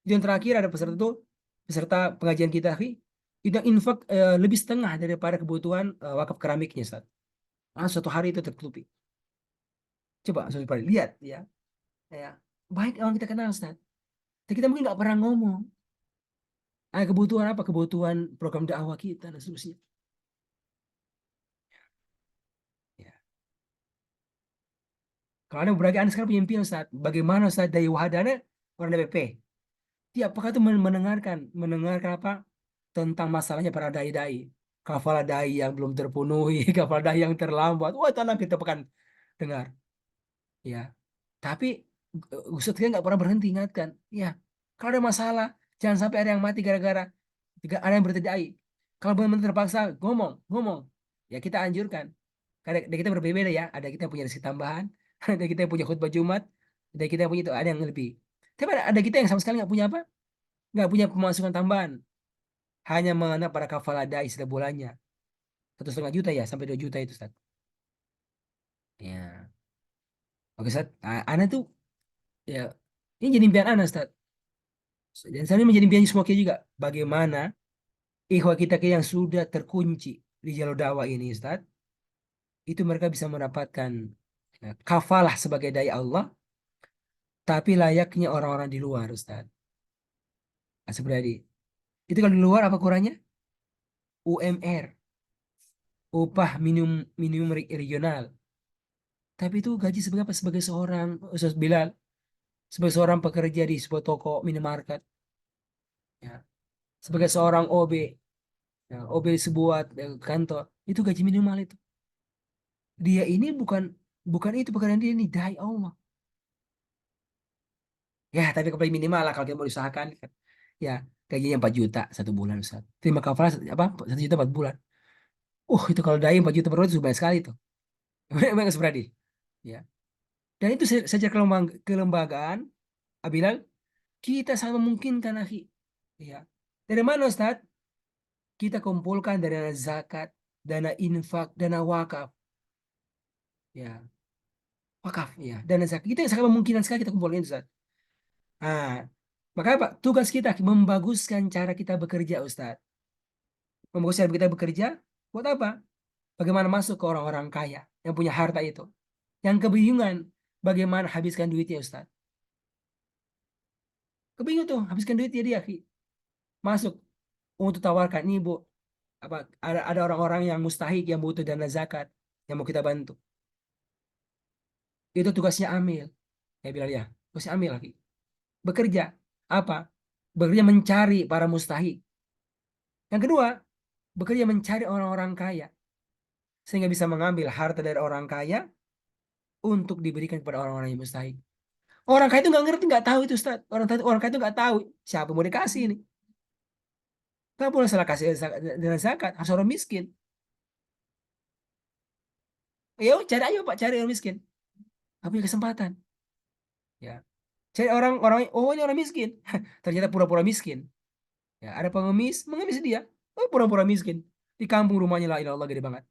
Itu yang terakhir ada peserta pengajian kita, akhi, itu yang infak lebih setengah daripada kebutuhan wakaf keramiknya, Ustaz. Suatu hari itu tertutupi. Coba, Ustaz, lihat, ya. Ya. Baik orang kita kenal, Ustaz. Tapi kita mungkin nggak pernah ngomong. Kebutuhan apa? Kebutuhan program dakwah kita dan seterusnya. Ya. Kalau Anda berarti Anda sekarang punya impian, Ustaz. Bagaimana, Ustaz, dari wahadana orang DPP? Apakah itu mendengarkan apa tentang masalahnya para dai-dai, kafalah dai yang belum terpenuhi, kafalah dai yang terlambat. Wah, tanah kita pekan dengar. Ya, tapi Ustadz kan nggak pernah berhenti ingatkan. Ya, kalau ada masalah, jangan sampai ada yang mati gara-gara ada yang bertedai. Kalau benar-benar terpaksa ngomong, ya kita anjurkan. Karena kita berbeda ya. Ada kita yang punya rezeki tambahan, ada kita yang punya khutbah Jumat, ada kita yang punya itu, ada yang lebih. Tapi ada kita yang sama sekali nggak punya apa? Nggak punya pemasukan tambahan. Hanya mengenai para kafalah dai setiap bulannya 1,5 juta ya sampai 2 juta itu Ustaz. Ya, oke Ustaz. Ana tuh ya ini jadi impian Ana Ustaz. Dan saya menjadi impian semua kita juga. Bagaimana ikhwah kita yang sudah terkunci di jalur dakwah ini Ustaz, itu mereka bisa mendapatkan kafalah sebagai dai Allah, tapi layaknya orang-orang di luar Ustaz. Seperti itu kalau di luar apa kurangnya? UMR, upah minimum regional. Tapi itu gaji sebagai apa? Sebagai seorang Ustaz Bilal, sebagai seorang pekerja di sebuah toko minimarket, ya, sebagai seorang OB, ya, OB sebuah kantor, itu gaji minimal itu. Dia ini bukan bukan itu pekerjaan dia ini dai Allah. Ya, tapi paling minimal lah kalau kita mau diusahakan kan. Ya, gajinya 4 juta 1 bulan Ustaz. Terima kafalah apa 1 juta 4 bulan. Itu kalau dai 4 juta per bulan itu banyak sekali tuh. Banyak seperti. Ya. Dan itu secara kelembagaan Abilal kita sangat memungkinkan akhi. Ya. Dari mana Ustaz? Kita kumpulkan dari dana zakat, dana infak, dana wakaf. Ya, wakaf ya. Dana zakat. Kita sangat memungkinkan sekali kita kumpulkan Ustaz. Maka apa? Tugas kita membaguskan cara kita bekerja Ustaz. Membaguskan cara kita bekerja buat apa? Bagaimana masuk ke orang-orang kaya yang punya harta itu. yang kebingungan bagaimana habiskan duitnya Ustaz. Kebingung tuh habiskan duitnya dia, Ki. Masuk untuk tawarkan ini Bu, apa ada orang-orang yang mustahik yang butuh dana zakat yang mau kita bantu. Itu tugasnya amil. Ya bilang ya, tugasnya amil lagi. Bekerja apa? Bekerja mencari para mustahik. Yang kedua, bekerja mencari orang-orang kaya sehingga bisa mengambil harta dari orang kaya untuk diberikan kepada orang-orang yang mustahik. Orang kaya itu nggak ngerti, nggak tahu itu Ustaz. Orang kaya itu nggak tahu siapa mau dikasih ini. Nggak boleh salah kasih dengan zakat, harus orang miskin. Ya cari ayo Pak, cari orang miskin. Nggak punya kesempatan. Ya, cari orang-orang, oh ini orang miskin. Ternyata pura-pura miskin. Ya, ada pengemis, mengemis dia. Oh, pura-pura miskin. Di kampung rumahnya la ilallah gede banget.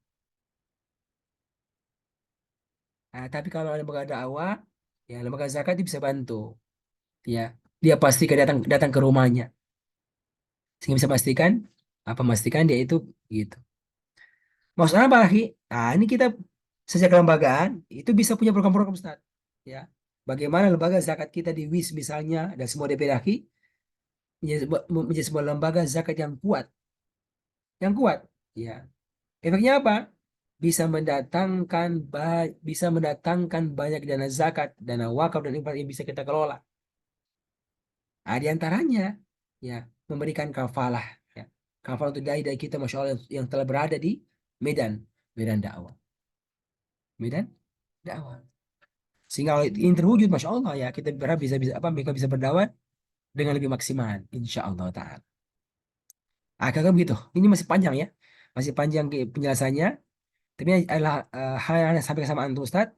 Nah, tapi kalau ada lembaga dakwah, ya lembaga zakat dia bisa bantu. Ya, dia pasti datang datang ke rumahnya. Sehingga bisa pastikan memastikan dia itu gitu. Maksudnya apa lagi? Nah, ini kita sejak kelembagaan itu bisa punya program-program Ustaz. Ya. Bagaimana lembaga zakat kita di WIS misalnya dan semua DPRI menjadi sebuah lembaga zakat yang kuat. Yang kuat. Ya. Efeknya apa? Bisa mendatangkan banyak dana zakat, dana wakaf dan infak yang bisa kita kelola. Nah, di antaranya ya memberikan kafalah ya. Kafalah untuk dai-dai kita Masya Allah yang telah berada di Medan, Medan dakwah. Medan dakwah. Sehingga kalau ini terwujud, Masya Allah ya kita berharap bisa mereka bisa berdakwah dengan lebih maksimal, insya Allah Taala. Kakak begitu. Ini masih panjang ya, masih panjang penjelasannya. Tapi ini adalah hal yang sampai sama antum Ustaz.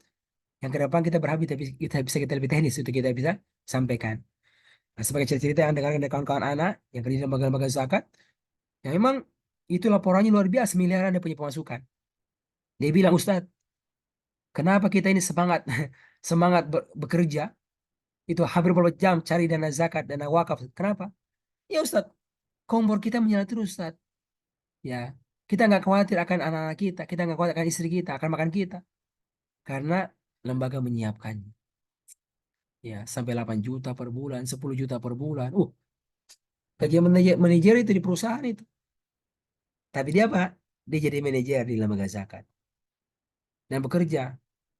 Yang ke depan kita berharap kita lebih teknis untuk kita bisa sampaikan. Nah, sebagai cerita yang dengarkan dari kawan-kawan anak yang kerja di lembaga-lembaga zakat, yang memang itu laporannya luar biasa, miliaran dia punya pemasukan. Dia bilang Ustaz, kenapa kita ini semangat semangat bekerja itu hampir berapa jam cari dana zakat, dana wakaf. Kenapa? Ya Ustaz, kompor kita menyala terus Ustaz. Ya, kita nggak khawatir akan anak-anak kita nggak khawatir akan istri kita, akan makan kita. Karena lembaga menyiapkannya. Ya, sampai 8 juta per bulan, 10 juta per bulan. Gaji manajer itu di perusahaan itu. Tapi dia apa? Dia jadi manajer di lembaga zakat. Dan bekerja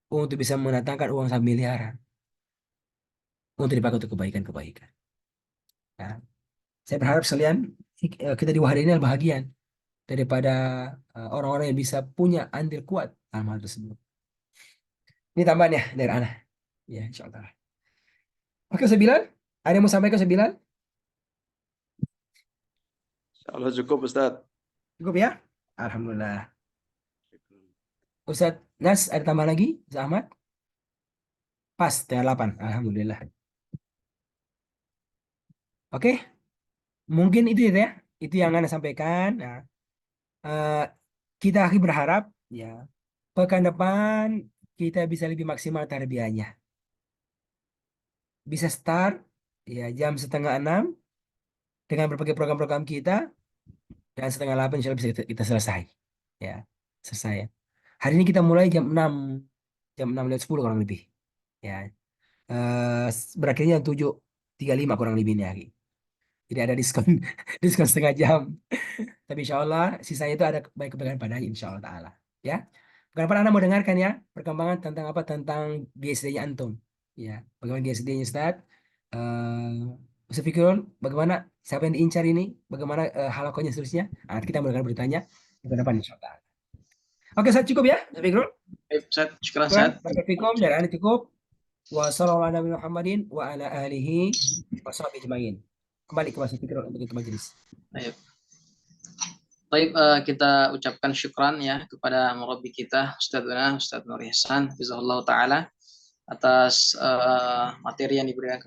untuk bisa mendatangkan uang sampai miliaran. Untuk dipakai untuk kebaikan-kebaikan. Nah, saya berharap sekalian kita di Wahada ini adalah bahagian daripada orang-orang yang bisa punya andil kuat dalam hal tersebut. Ini tambahan ya dari Ana. Ya, insya Allah. Oke, 9. Ada yang mau sampaikan 9? Insya Allah cukup Ustaz. Cukup ya? Alhamdulillah. Ustaz Nas, ada tambahan lagi? Ustaz Ahmad? Pas, tanggal 8. Alhamdulillah. Oke, mungkin itu ya. Itu yang Ana sampaikan. Nah, kita akhir berharap ya pekan depan kita bisa lebih maksimal tarbiyahnya. Bisa start ya jam 7:30 dengan berbagai program-program kita dan 7:30 insya Allah bisa kita selesai. Ya, selesai. Hari ini kita mulai jam 6 lewat 10 kurang lebih. Ya, berakhirnya jam 7:35 kurang lebih ini hari. Jadi ada diskon diskon setengah jam. Tapi insya Allah sisanya itu ada baik kebaikan padanya insya Allah Ta'ala. Ya. Kapan Anda mau dengarkan ya perkembangan tentang apa tentang GSD-nya Antum. Ya. Bagaimana GSD-nya Ustaz? Ustaz Fikirun, bagaimana siapa yang diincar ini? Bagaimana halakohnya seterusnya? Nah, kita mendengar beritanya ke depan insya Allah. Oke, Ustaz cukup ya, Ustaz Fikirun. Baik, Ustaz. Syukran, Ustaz. Barakallahu dari Anda cukup. Wassalamualaikum warahmatullahi Muhammadin wa ala alihi wa sahbihi ajma'in. Kembali ke Ustaz Fikirun untuk majelis. Baik. Baik, kita ucapkan syukran ya kepada murabbi kita Ustaz Nur Ihsan Hafizahullah Ta'ala atas materi yang diberikan